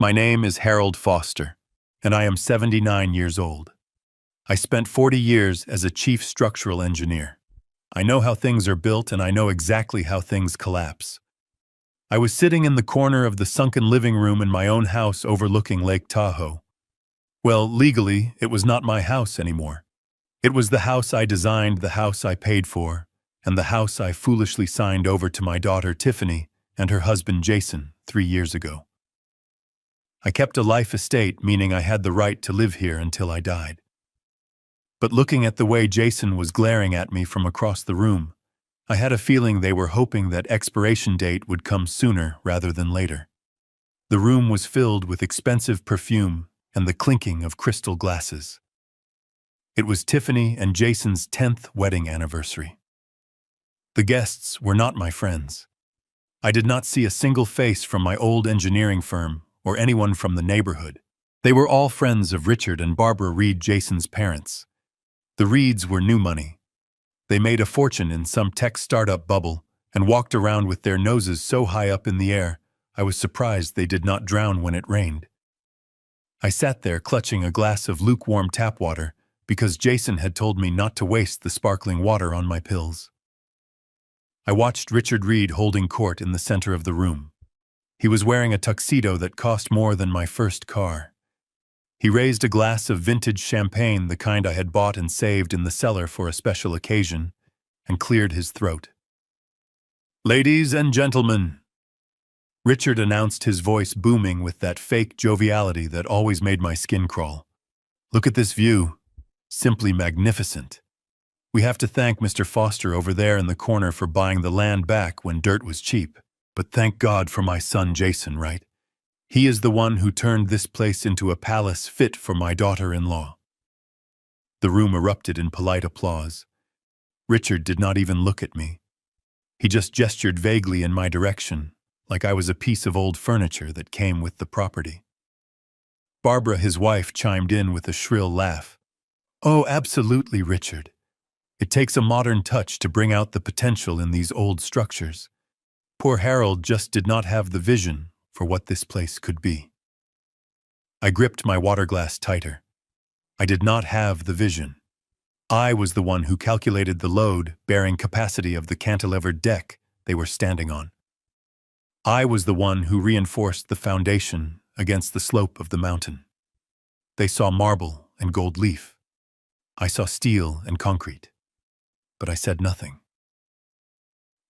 My name is Harold Foster, and I am 79 years old. I spent 40 years as a chief structural engineer. I know how things are built, and I know exactly how things collapse. I was sitting in the corner of the sunken living room in my own house overlooking Lake Tahoe. Well, legally, it was not my house anymore. It was the house I designed, the house I paid for, and the house I foolishly signed over to my daughter Tiffany and her husband Jason 3 years ago. I kept a life estate, meaning I had the right to live here until I died. But looking at the way Jason was glaring at me from across the room, I had a feeling they were hoping that expiration date would come sooner rather than later. The room was filled with expensive perfume and the clinking of crystal glasses. It was Tiffany and Jason's 10th wedding anniversary. The guests were not my friends. I did not see a single face from my old engineering firm or anyone from the neighborhood. They were all friends of Richard and Barbara Reed, Jason's parents. The Reeds were new money. They made a fortune in some tech startup bubble and walked around with their noses so high up in the air, I was surprised they did not drown when it rained. I sat there clutching a glass of lukewarm tap water because Jason had told me not to waste the sparkling water on my pills. I watched Richard Reed holding court in the center of the room. He was wearing a tuxedo that cost more than my first car. He raised a glass of vintage champagne, the kind I had bought and saved in the cellar for a special occasion, and cleared his throat. "Ladies and gentlemen," Richard announced, his voice booming with that fake joviality that always made my skin crawl. "Look at this view. Simply magnificent. We have to thank Mr. Foster over there in the corner for buying the land back when dirt was cheap. But thank God for my son Jason, right? He is the one who turned this place into a palace fit for my daughter-in-law." The room erupted in polite applause. Richard did not even look at me. He just gestured vaguely in my direction, like I was a piece of old furniture that came with the property. Barbara, his wife, chimed in with a shrill laugh. "Oh, absolutely, Richard. It takes a modern touch to bring out the potential in these old structures. Poor Harold just did not have the vision for what this place could be." I gripped my water glass tighter. I did not have the vision. I was the one who calculated the load-bearing capacity of the cantilevered deck they were standing on. I was the one who reinforced the foundation against the slope of the mountain. They saw marble and gold leaf. I saw steel and concrete. But I said nothing.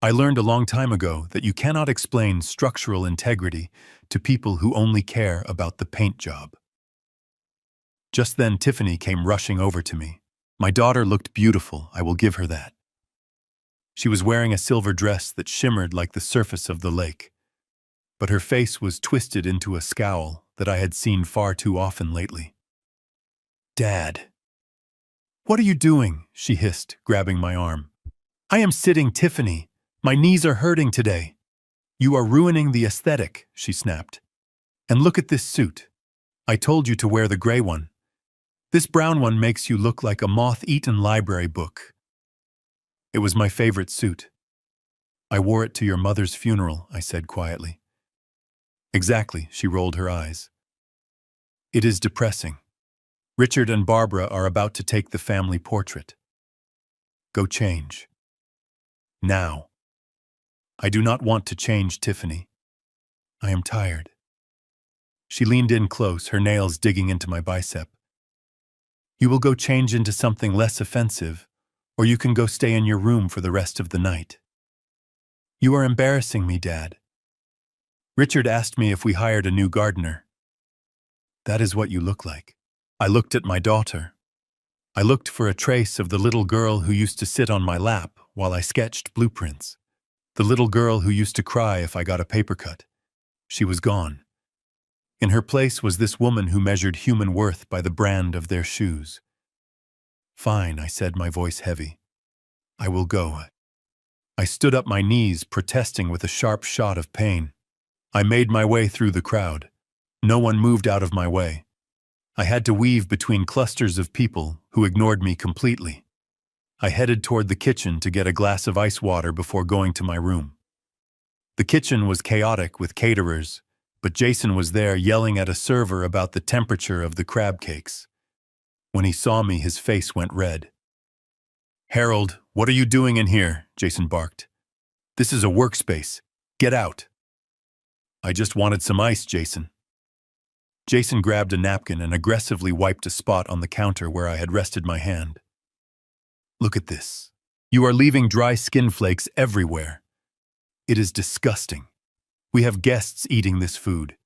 I learned a long time ago that you cannot explain structural integrity to people who only care about the paint job. Just then Tiffany came rushing over to me. My daughter looked beautiful, I will give her that. She was wearing a silver dress that shimmered like the surface of the lake. But her face was twisted into a scowl that I had seen far too often lately. "Dad." "What are you doing?" she hissed, grabbing my arm. "I am sitting, Tiffany. My knees are hurting today." "You are ruining the aesthetic," she snapped. "And look at this suit. I told you to wear the gray one. This brown one makes you look like a moth-eaten library book." It was my favorite suit. "I wore it to your mother's funeral," I said quietly. "Exactly," she rolled her eyes. "It is depressing. Richard and Barbara are about to take the family portrait. Go change. Now." "I do not want to change, Tiffany. I am tired." She leaned in close, her nails digging into my bicep. "You will go change into something less offensive, or you can go stay in your room for the rest of the night." "You are embarrassing me, Dad." "Richard asked me if we hired a new gardener." "That is what you look like." I looked at my daughter. I looked for a trace of the little girl who used to sit on my lap while I sketched blueprints. The little girl who used to cry if I got a paper cut. She was gone. In her place was this woman who measured human worth by the brand of their shoes. "Fine," I said, my voice heavy. "I will go." I stood up, my knees protesting with a sharp shot of pain. I made my way through the crowd. No one moved out of my way. I had to weave between clusters of people who ignored me completely. I headed toward the kitchen to get a glass of ice water before going to my room. The kitchen was chaotic with caterers, But Jason was there yelling at a server about the temperature of the crab cakes. When he saw me, his face went red. "Harold, what are you doing in here?" Jason barked. "This is a workspace. Get out." "I just wanted some ice, Jason." Jason grabbed a napkin and aggressively wiped a spot on the counter where I had rested my hand. "Look at this. You are leaving dry skin flakes everywhere. It is disgusting. We have guests eating this food.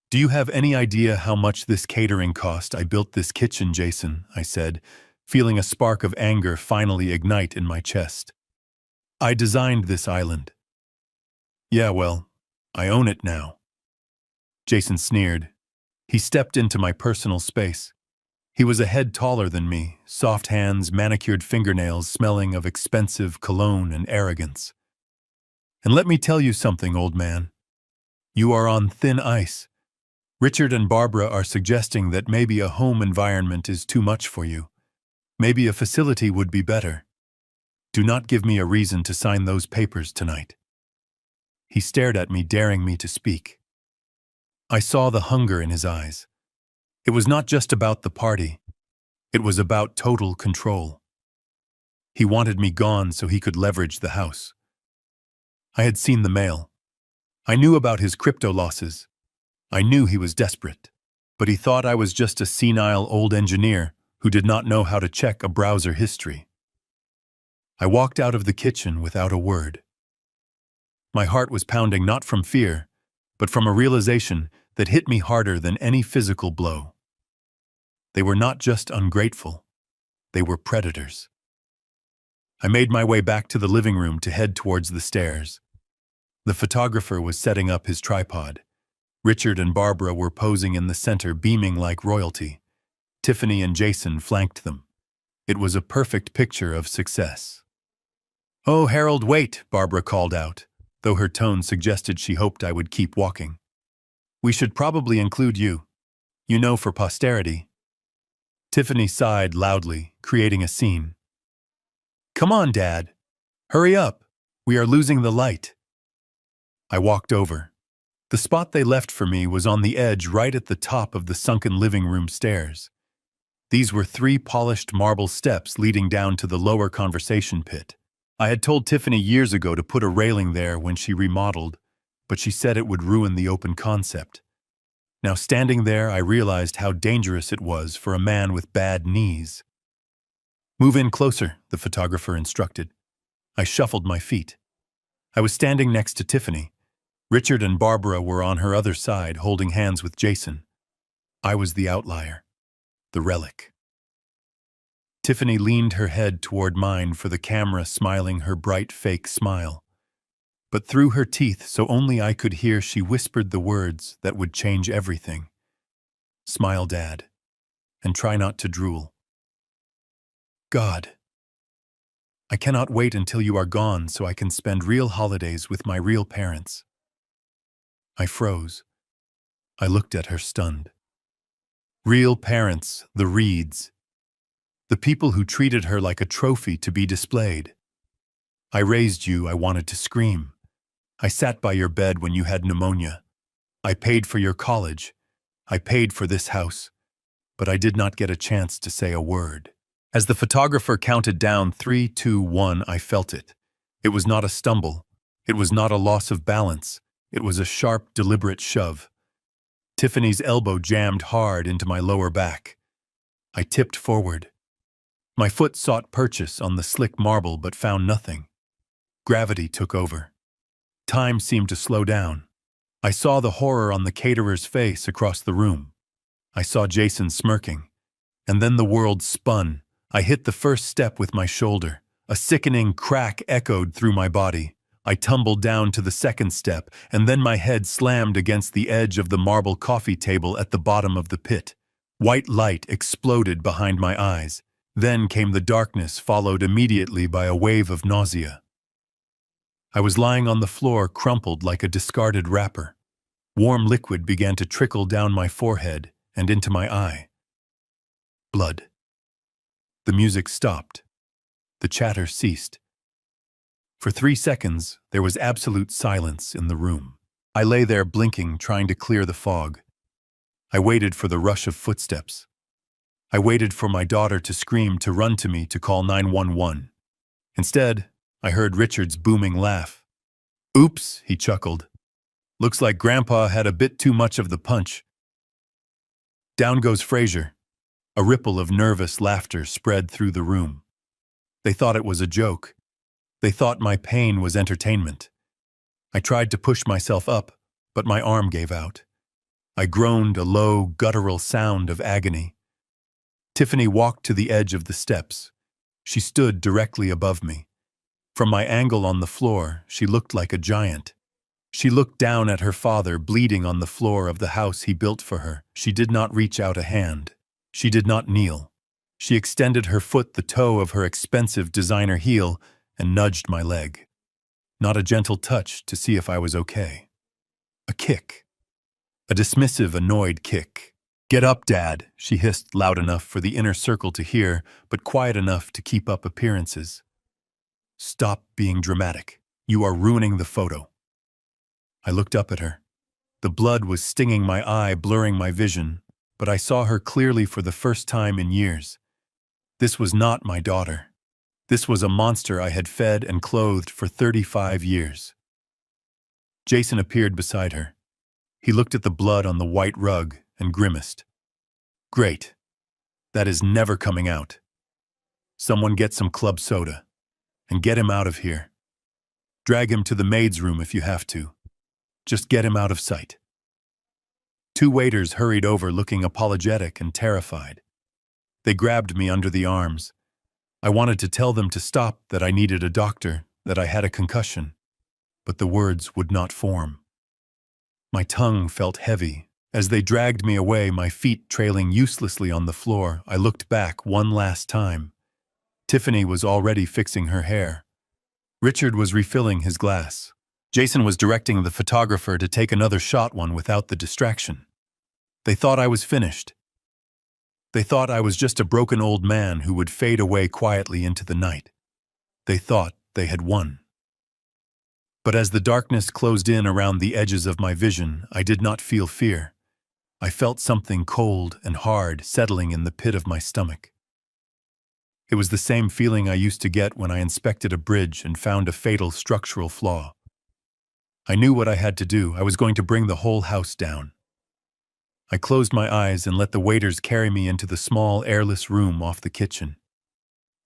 Do you have any idea how much this catering cost? I built this kitchen, Jason," I said, feeling a spark of anger finally ignite in my chest. "I designed this island." "Yeah, well, I own it now." Jason sneered. He stepped into my personal space. He was a head taller than me, soft hands, manicured fingernails, smelling of expensive cologne and arrogance. "And let me tell you something, old man. You are on thin ice. Richard and Barbara are suggesting that maybe a home environment is too much for you. Maybe a facility would be better. Do not give me a reason to sign those papers tonight." He stared at me, daring me to speak. I saw the hunger in his eyes. It was not just about the party. It was about total control. He wanted me gone so he could leverage the house. I had seen the mail. I knew about his crypto losses. I knew he was desperate. But he thought I was just a senile old engineer who did not know how to check a browser history. I walked out of the kitchen without a word. My heart was pounding not from fear, but from a realization that hit me harder than any physical blow. They were not just ungrateful, they were predators. I made my way back to the living room to head towards the stairs. The photographer was setting up his tripod. Richard and Barbara were posing in the center, beaming like royalty. Tiffany and Jason flanked them. It was a perfect picture of success. "Oh, Harold, wait," Barbara called out, though her tone suggested she hoped I would keep walking. "We should probably include you. You know, for posterity." Tiffany sighed loudly, creating a scene. "Come on, Dad. Hurry up. We are losing the light." I walked over. The spot they left for me was on the edge right at the top of the sunken living room stairs. These were 3 polished marble steps leading down to the lower conversation pit. I had told Tiffany years ago to put a railing there when she remodeled, but she said it would ruin the open concept. Now standing there, I realized how dangerous it was for a man with bad knees. "Move in closer," the photographer instructed. I shuffled my feet. I was standing next to Tiffany. Richard and Barbara were on her other side, holding hands with Jason. I was the outlier, the relic. Tiffany leaned her head toward mine for the camera, smiling her bright fake smile. But through her teeth, so only I could hear, she whispered the words that would change everything. "Smile, Dad, and try not to drool." God, I cannot wait until you are gone so I can spend real holidays with my real parents. I froze. I looked at her stunned. Real parents, the Reeds. The people who treated her like a trophy to be displayed. I raised you, I wanted to scream. I sat by your bed when you had pneumonia. I paid for your college. I paid for this house. But I did not get a chance to say a word. As the photographer counted down 3, 2, 1, I felt it. It was not a stumble. It was not a loss of balance. It was a sharp, deliberate shove. Tiffany's elbow jammed hard into my lower back. I tipped forward. My foot sought purchase on the slick marble but found nothing. Gravity took over. Time seemed to slow down. I saw the horror on the caterer's face across the room. I saw Jason smirking. And then the world spun. I hit the first step with my shoulder. A sickening crack echoed through my body. I tumbled down to the second step, and then my head slammed against the edge of the marble coffee table at the bottom of the pit. White light exploded behind my eyes. Then came the darkness, followed immediately by a wave of nausea. I was lying on the floor, crumpled like a discarded wrapper. Warm liquid began to trickle down my forehead and into my eye. Blood. The music stopped. The chatter ceased. For 3 seconds, there was absolute silence in the room. I lay there blinking, trying to clear the fog. I waited for the rush of footsteps. I waited for my daughter to scream, to run to me, to call 911. Instead, I heard Richard's booming laugh. "Oops," he chuckled. "Looks like Grandpa had a bit too much of the punch." Down goes Fraser. A ripple of nervous laughter spread through the room. They thought it was a joke. They thought my pain was entertainment. I tried to push myself up, but my arm gave out. I groaned a low, guttural sound of agony. Tiffany walked to the edge of the steps. She stood directly above me. From my angle on the floor, she looked like a giant. She looked down at her father bleeding on the floor of the house he built for her. She did not reach out a hand. She did not kneel. She extended her foot, the toe of her expensive designer heel, and nudged my leg. Not a gentle touch to see if I was okay. A kick. A dismissive, annoyed kick. "Get up, Dad," she hissed loud enough for the inner circle to hear, but quiet enough to keep up appearances. "Stop being dramatic. You are ruining the photo." I looked up at her. The blood was stinging my eye, blurring my vision, but I saw her clearly for the first time in years. This was not my daughter. This was a monster I had fed and clothed for 35 years. Jason appeared beside her. He looked at the blood on the white rug and grimaced. "Great. That is never coming out. Someone get some club soda and get him out of here. Drag him to the maid's room if you have to. Just get him out of sight." Two waiters hurried over looking apologetic and terrified. They grabbed me under the arms. I wanted to tell them to stop, that I needed a doctor, that I had a concussion, but the words would not form. My tongue felt heavy. As they dragged me away, my feet trailing uselessly on the floor, I looked back one last time. Tiffany was already fixing her hair. Richard was refilling his glass. Jason was directing the photographer to take another shot, one without the distraction. They thought I was finished. They thought I was just a broken old man who would fade away quietly into the night. They thought they had won. But as the darkness closed in around the edges of my vision, I did not feel fear. I felt something cold and hard settling in the pit of my stomach. It was the same feeling I used to get when I inspected a bridge and found a fatal structural flaw. I knew what I had to do. I was going to bring the whole house down. I closed my eyes and let the waiters carry me into the small, airless room off the kitchen.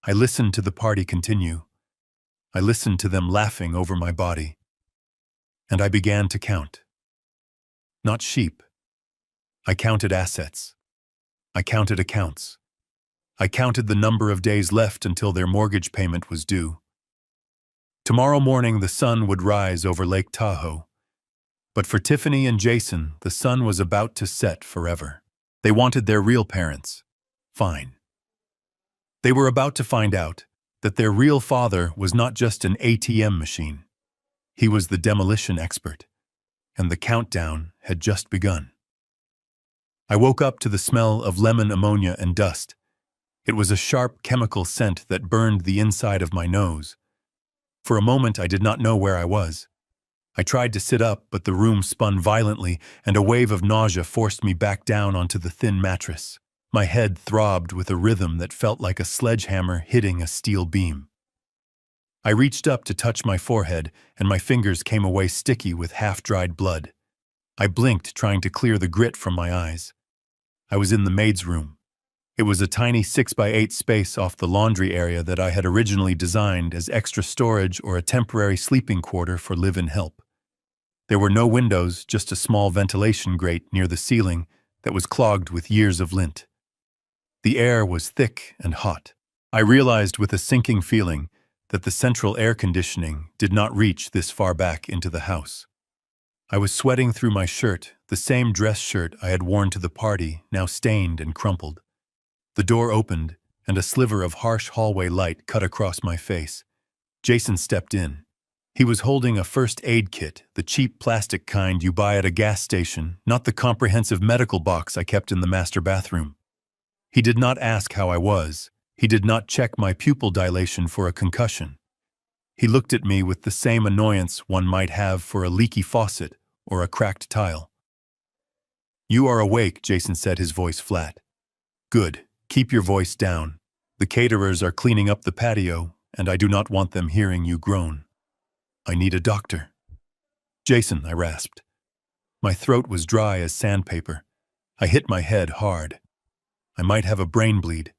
I listened to the party continue. I listened to them laughing over my body. And I began to count. Not sheep. I counted assets. I counted accounts. I counted the number of days left until their mortgage payment was due. Tomorrow morning the sun would rise over Lake Tahoe. But for Tiffany and Jason, the sun was about to set forever. They wanted their real parents. Fine. They were about to find out that their real father was not just an ATM machine. He was the demolition expert, and the countdown had just begun. I woke up to the smell of lemon, ammonia, and dust. It was a sharp chemical scent that burned the inside of my nose. For a moment, I did not know where I was. I tried to sit up, but the room spun violently, and a wave of nausea forced me back down onto the thin mattress. My head throbbed with a rhythm that felt like a sledgehammer hitting a steel beam. I reached up to touch my forehead, and my fingers came away sticky with half-dried blood. I blinked, trying to clear the grit from my eyes. I was in the maid's room. It was a tiny 6x8 space off the laundry area that I had originally designed as extra storage or a temporary sleeping quarter for live-in help. There were no windows, just a small ventilation grate near the ceiling that was clogged with years of lint. The air was thick and hot. I realized with a sinking feeling that the central air conditioning did not reach this far back into the house. I was sweating through my shirt, the same dress shirt I had worn to the party, now stained and crumpled. The door opened, and a sliver of harsh hallway light cut across my face. Jason stepped in. He was holding a first aid kit, the cheap plastic kind you buy at a gas station, not the comprehensive medical box I kept in the master bathroom. He did not ask how I was. He did not check my pupil dilation for a concussion. He looked at me with the same annoyance one might have for a leaky faucet or a cracked tile. "You are awake," Jason said, his voice flat. "Good. Keep your voice down. The caterers are cleaning up the patio, and I do not want them hearing you groan. I need a doctor." "Jason," I rasped. My throat was dry as sandpaper. I hit my head hard. "I might have a brain bleed.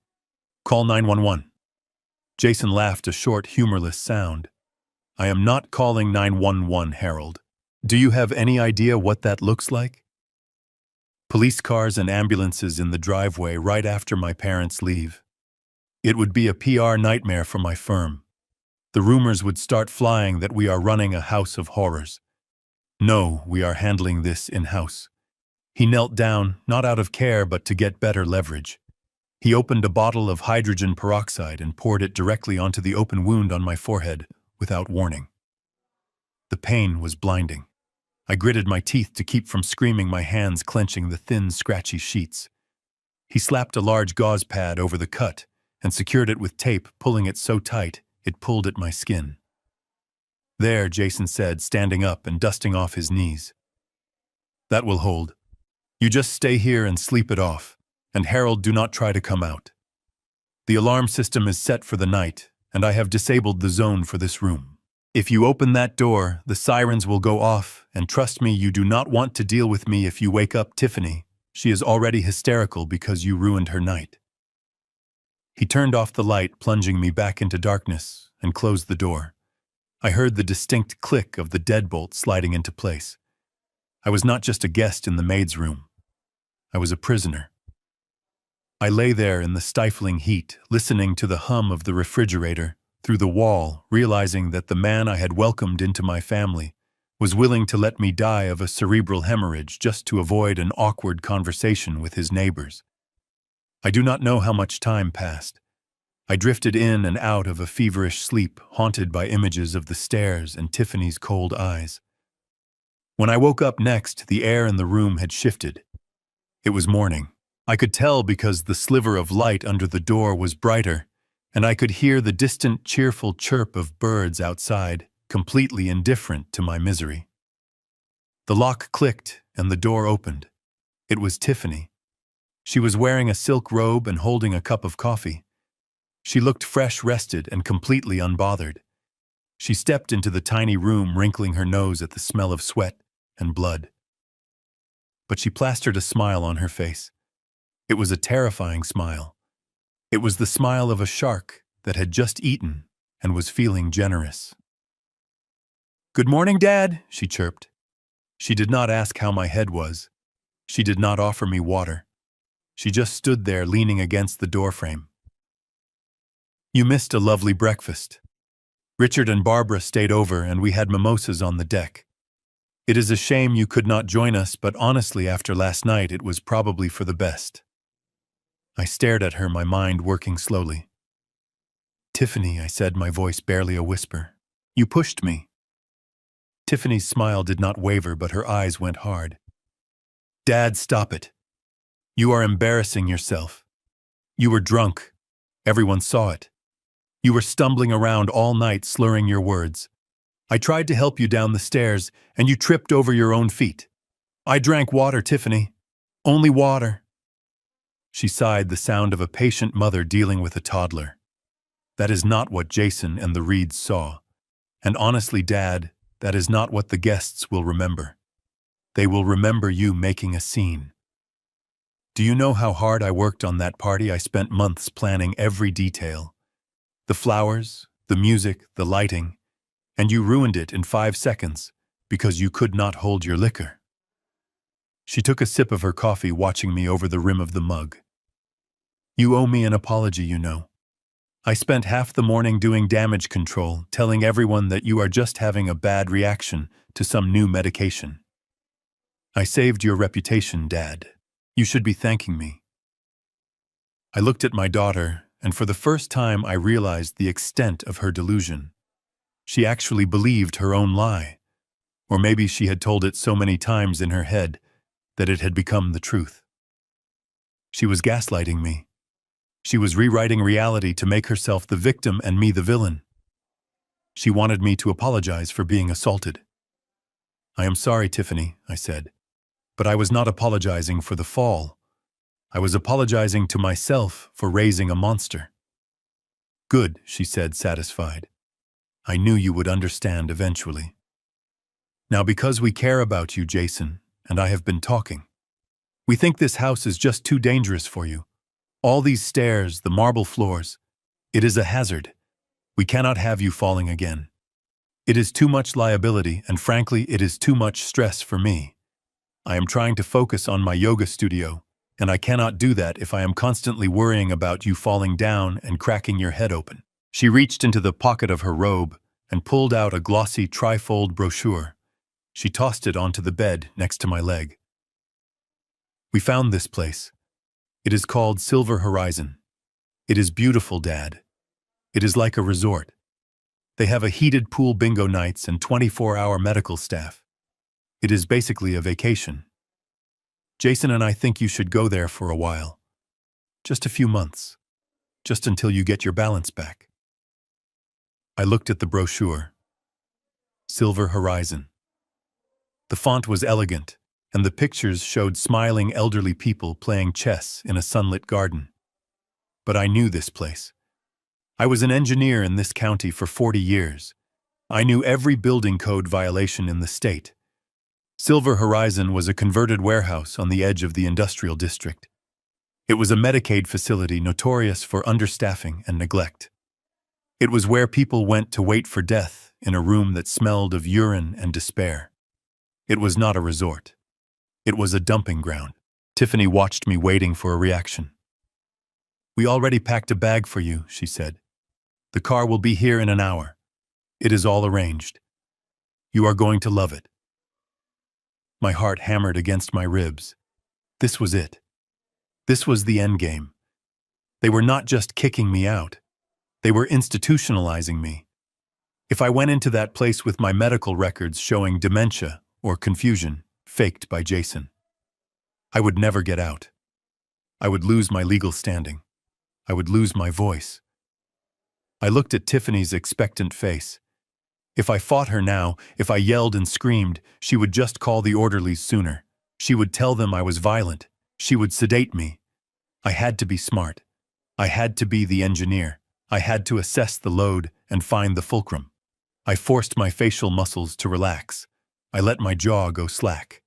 Call 911. Jason laughed, a short, humorless sound. "I am not calling 911, Harold. Do you have any idea what that looks like?" Police cars and ambulances in the driveway right after my parents leave. It would be a PR nightmare for my firm. The rumors would start flying that we are running a house of horrors. "No, we are handling this in-house." He knelt down, not out of care but to get better leverage. He opened a bottle of hydrogen peroxide and poured it directly onto the open wound on my forehead, without warning. The pain was blinding. I gritted my teeth to keep from screaming, my hands clenching the thin, scratchy sheets. He slapped a large gauze pad over the cut and secured it with tape, pulling it so tight it pulled at my skin. "There," Jason said, standing up and dusting off his knees. "That will hold. You just stay here and sleep it off. And Harold, do not try to come out. The alarm system is set for the night, and I have disabled the zone for this room. If you open that door, the sirens will go off, and trust me, you do not want to deal with me if you wake up Tiffany. She is already hysterical because you ruined her night." He turned off the light, plunging me back into darkness, and closed the door. I heard the distinct click of the deadbolt sliding into place. I was not just a guest in the maid's room. I was a prisoner. I lay there in the stifling heat, listening to the hum of the refrigerator through the wall, realizing that the man I had welcomed into my family was willing to let me die of a cerebral hemorrhage just to avoid an awkward conversation with his neighbors. I do not know how much time passed. I drifted in and out of a feverish sleep, haunted by images of the stairs and Tiffany's cold eyes. When I woke up next, the air in the room had shifted. It was morning. I could tell because the sliver of light under the door was brighter, and I could hear the distant, cheerful chirp of birds outside, completely indifferent to my misery. The lock clicked, and the door opened. It was Tiffany. She was wearing a silk robe and holding a cup of coffee. She looked fresh, rested, and completely unbothered. She stepped into the tiny room, wrinkling her nose at the smell of sweat and blood. But she plastered a smile on her face. It was a terrifying smile. It was the smile of a shark that had just eaten and was feeling generous. "Good morning, Dad," she chirped. She did not ask how my head was. She did not offer me water. She just stood there leaning against the doorframe. "You missed a lovely breakfast. Richard and Barbara stayed over and we had mimosas on the deck. It is a shame you could not join us, but honestly, after last night, it was probably for the best." I stared at her, my mind working slowly. "Tiffany," I said, my voice barely a whisper. "You pushed me." Tiffany's smile did not waver, but her eyes went hard. "Dad, stop it. You are embarrassing yourself. You were drunk. Everyone saw it. You were stumbling around all night, slurring your words. I tried to help you down the stairs, and you tripped over your own feet. I drank water, Tiffany. Only water." She sighed, the sound of a patient mother dealing with a toddler. That is not what Jason and the Reeds saw. And honestly, Dad, that is not what the guests will remember. They will remember you making a scene. Do you know how hard I worked on that party? I spent months planning every detail. The flowers, the music, the lighting, and you ruined it in 5 seconds because you could not hold your liquor. She took a sip of her coffee, watching me over the rim of the mug. "You owe me an apology, you know. I spent half the morning doing damage control, telling everyone that you are just having a bad reaction to some new medication. I saved your reputation, Dad. You should be thanking me." I looked at my daughter, and for the first time I realized the extent of her delusion. She actually believed her own lie, or maybe she had told it so many times in her head that it had become the truth. She was gaslighting me. She was rewriting reality to make herself the victim and me the villain. She wanted me to apologize for being assaulted. I am sorry, Tiffany, I said. But I was not apologizing for the fall. I was apologizing to myself for raising a monster. Good, she said, satisfied. I knew you would understand eventually. Now, because we care about you, Jason, and I have been talking, we think this house is just too dangerous for you. All these stairs, the marble floors, it is a hazard. We cannot have you falling again. It is too much liability, and frankly, it is too much stress for me. I am trying to focus on my yoga studio, and I cannot do that if I am constantly worrying about you falling down and cracking your head open. She reached into the pocket of her robe and pulled out a glossy trifold brochure. She tossed it onto the bed next to my leg. We found this place. It is called Silver Horizon. It is beautiful, Dad. It is like a resort. They have a heated pool bingo nights and 24-hour medical staff. It is basically a vacation. Jason and I think you should go there for a while. Just a few months. Just until you get your balance back. I looked at the brochure. Silver Horizon. The font was elegant, and the pictures showed smiling elderly people playing chess in a sunlit garden. But I knew this place. I was an engineer in this county for 40 years. I knew every building code violation in the state. Silver Horizon was a converted warehouse on the edge of the industrial district. It was a Medicaid facility notorious for understaffing and neglect. It was where people went to wait for death in a room that smelled of urine and despair. It was not a resort. It was a dumping ground. Tiffany watched me waiting for a reaction. We already packed a bag for you, she said. The car will be here in an hour. It is all arranged. You are going to love it. My heart hammered against my ribs. This was it. This was the end game. They were not just kicking me out. They were institutionalizing me. If I went into that place with my medical records showing dementia or confusion, faked by Jason, I would never get out. I would lose my legal standing. I would lose my voice. I looked at Tiffany's expectant face. If I fought her now, if I yelled and screamed, she would just call the orderlies sooner. She would tell them I was violent. She would sedate me. I had to be smart. I had to be the engineer. I had to assess the load and find the fulcrum. I forced my facial muscles to relax. I let my jaw go slack.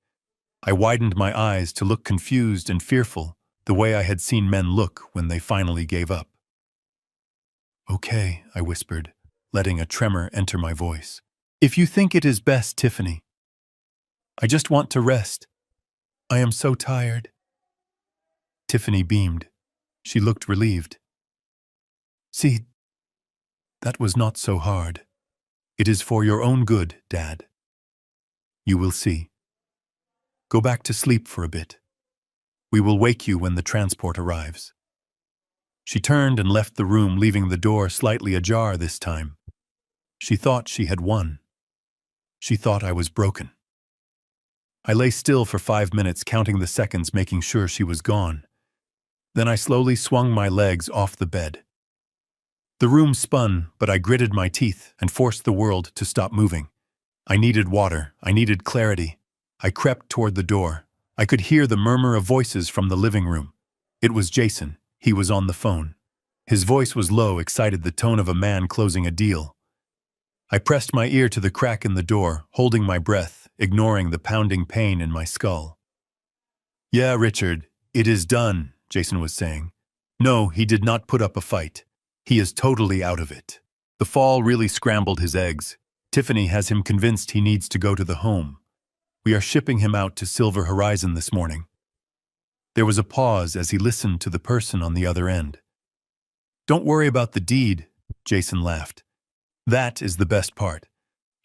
I widened my eyes to look confused and fearful, the way I had seen men look when they finally gave up. Okay, I whispered, letting a tremor enter my voice. If you think it is best, Tiffany. I just want to rest. I am so tired. Tiffany beamed. She looked relieved. See, that was not so hard. It is for your own good, Dad. You will see. Go back to sleep for a bit. We will wake you when the transport arrives. She turned and left the room, leaving the door slightly ajar this time. She thought she had won. She thought I was broken. I lay still for 5 minutes, counting the seconds, making sure she was gone. Then I slowly swung my legs off the bed. The room spun, but I gritted my teeth and forced the world to stop moving. I needed water. I needed clarity. I crept toward the door. I could hear the murmur of voices from the living room. It was Jason. He was on the phone. His voice was low, excited, the tone of a man closing a deal. I pressed my ear to the crack in the door, holding my breath, ignoring the pounding pain in my skull. Yeah, Richard, it is done, Jason was saying. No, he did not put up a fight. He is totally out of it. The fall really scrambled his eggs. Tiffany has him convinced he needs to go to the home. We are shipping him out to Silver Horizon this morning. There was a pause as he listened to the person on the other end. Don't worry about the deed, Jason laughed. That is the best part.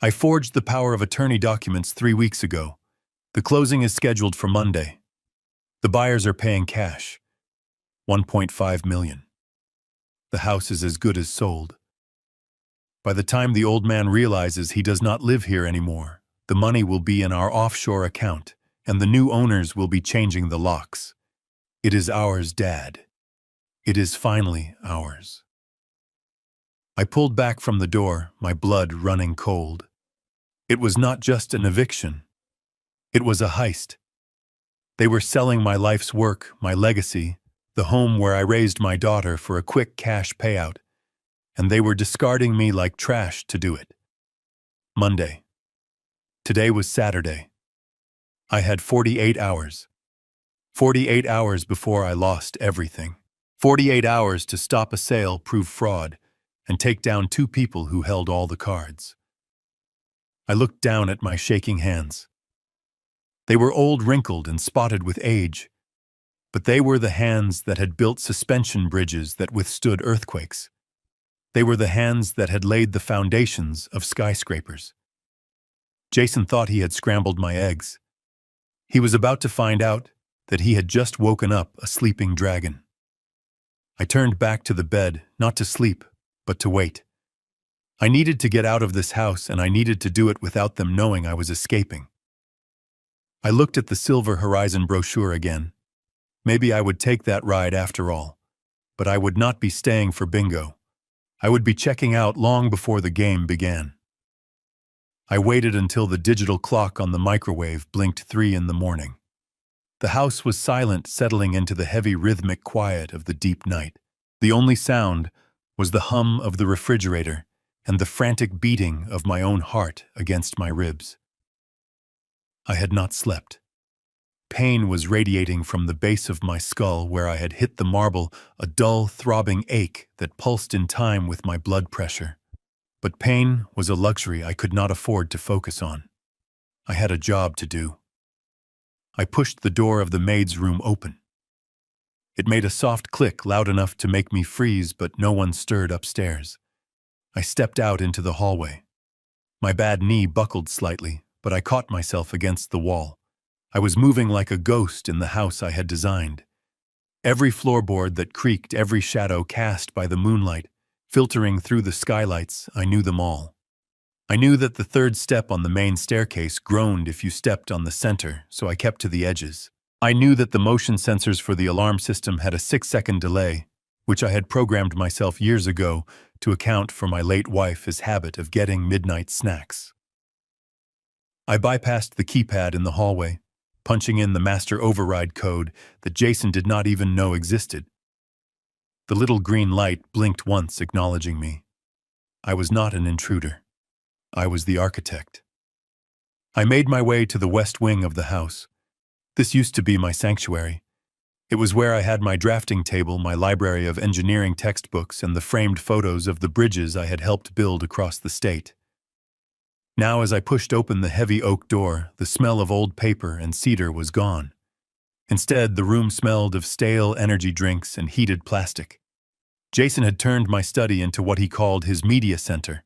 I forged the power of attorney documents 3 weeks ago. The closing is scheduled for Monday. The buyers are paying cash. $1.5 million. The house is as good as sold. By the time the old man realizes he does not live here anymore, the money will be in our offshore account, and the new owners will be changing the locks. It is ours, Dad. It is finally ours. I pulled back from the door, my blood running cold. It was not just an eviction. It was a heist. They were selling my life's work, my legacy, the home where I raised my daughter for a quick cash payout, and they were discarding me like trash to do it. Monday. Today was Saturday. I had 48 hours. 48 hours before I lost everything. 48 hours to stop a sale, prove fraud, and take down 2 people who held all the cards. I looked down at my shaking hands. They were old, wrinkled, and spotted with age, but they were the hands that had built suspension bridges that withstood earthquakes. They were the hands that had laid the foundations of skyscrapers. Jason thought he had scrambled my eggs. He was about to find out that he had just woken up a sleeping dragon. I turned back to the bed, not to sleep, but to wait. I needed to get out of this house, and I needed to do it without them knowing I was escaping. I looked at the Silver Horizon brochure again. Maybe I would take that ride after all, but I would not be staying for bingo. I would be checking out long before the game began. I waited until the digital clock on the microwave blinked 3 in the morning. The house was silent, settling into the heavy rhythmic quiet of the deep night. The only sound was the hum of the refrigerator and the frantic beating of my own heart against my ribs. I had not slept. Pain was radiating from the base of my skull where I had hit the marble, a dull, throbbing ache that pulsed in time with my blood pressure. But pain was a luxury I could not afford to focus on. I had a job to do. I pushed the door of the maid's room open. It made a soft click loud enough to make me freeze, but no one stirred upstairs. I stepped out into the hallway. My bad knee buckled slightly, but I caught myself against the wall. I was moving like a ghost in the house I had designed. Every floorboard that creaked, every shadow cast by the moonlight, filtering through the skylights, I knew them all. I knew that the 3rd step on the main staircase groaned if you stepped on the center, so I kept to the edges. I knew that the motion sensors for the alarm system had a 6-second delay, which I had programmed myself years ago to account for my late wife's habit of getting midnight snacks. I bypassed the keypad in the hallway, punching in the master override code that Jason did not even know existed. The little green light blinked once, acknowledging me. I was not an intruder. I was the architect. I made my way to the west wing of the house. This used to be my sanctuary. It was where I had my drafting table, my library of engineering textbooks, and the framed photos of the bridges I had helped build across the state. Now, as I pushed open the heavy oak door, the smell of old paper and cedar was gone. Instead, the room smelled of stale energy drinks and heated plastic. Jason had turned my study into what he called his media center.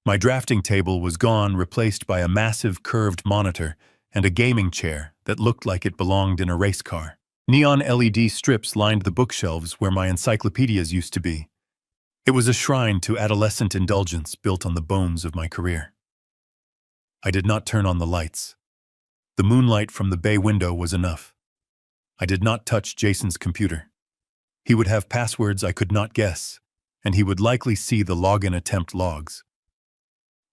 My drafting table was gone, replaced by a massive curved monitor and a gaming chair that looked like it belonged in a race car. Neon LED strips lined the bookshelves where my encyclopedias used to be. It was a shrine to adolescent indulgence built on the bones of my career. I did not turn on the lights. The moonlight from the bay window was enough. I did not touch Jason's computer. He would have passwords I could not guess, and he would likely see the login attempt logs.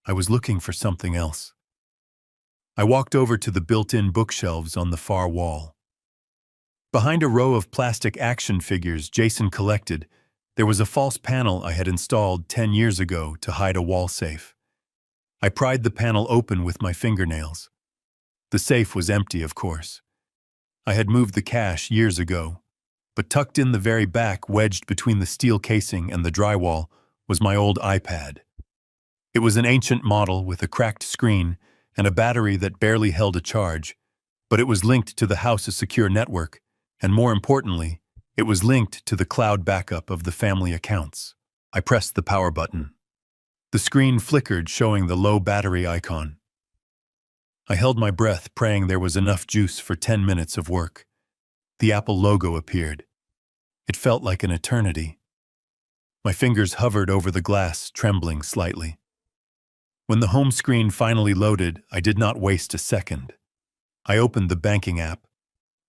I was looking for something else. I walked over to the built-in bookshelves on the far wall. Behind a row of plastic action figures Jason collected, there was a false panel I had installed 10 years ago to hide a wall safe. I pried the panel open with my fingernails. The safe was empty, of course. I had moved the cash years ago, but tucked in the very back, wedged between the steel casing and the drywall, was my old iPad. It was an ancient model with a cracked screen and a battery that barely held a charge, but it was linked to the house's secure network, and more importantly, it was linked to the cloud backup of the family accounts. I pressed the power button. The screen flickered, showing the low battery icon. I held my breath, praying there was enough juice for 10 minutes of work. The Apple logo appeared. It felt like an eternity. My fingers hovered over the glass, trembling slightly. When the home screen finally loaded, I did not waste a second. I opened the banking app.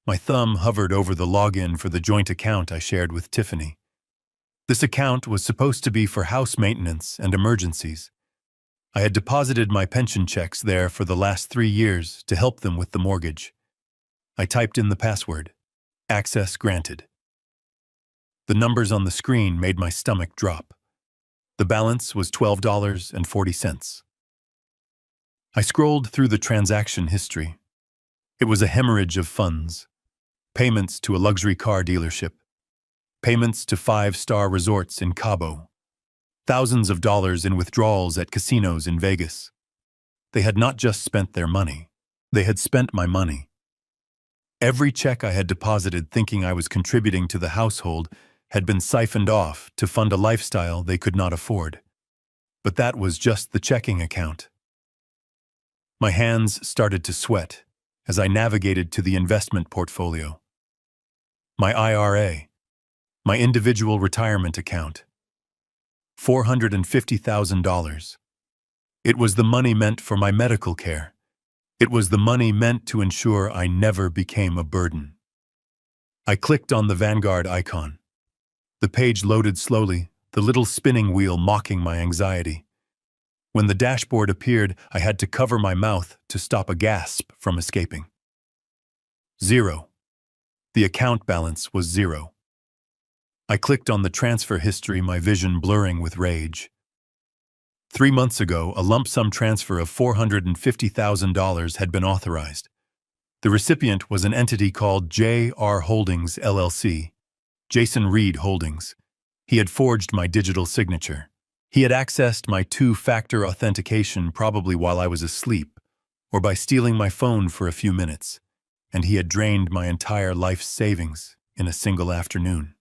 My thumb hovered over the login for the joint account I shared with Tiffany. This account was supposed to be for house maintenance and emergencies. I had deposited my pension checks there for the last 3 years to help them with the mortgage. I typed in the password. Access granted. The numbers on the screen made my stomach drop. The balance was $12.40. I scrolled through the transaction history. It was a hemorrhage of funds. Payments to a luxury car dealership. Payments to 5-star resorts in Cabo. Thousands of dollars in withdrawals at casinos in Vegas. They had not just spent their money. They had spent my money. Every check I had deposited thinking I was contributing to the household had been siphoned off to fund a lifestyle they could not afford. But that was just the checking account. My hands started to sweat as I navigated to the investment portfolio. My IRA, my individual retirement account. $450,000. It was the money meant for my medical care. It was the money meant to ensure I never became a burden. I clicked on the Vanguard icon. The page loaded slowly, the little spinning wheel mocking my anxiety. When the dashboard appeared, I had to cover my mouth to stop a gasp from escaping. 0. The account balance was 0. I clicked on the transfer history, my vision blurring with rage. 3 months ago, a lump sum transfer of $450,000 had been authorized. The recipient was an entity called J.R. Holdings, LLC. Jason Reed Holdings. He had forged my digital signature. He had accessed my 2-factor authentication probably while I was asleep, or by stealing my phone for a few minutes, and he had drained my entire life's savings in a single afternoon.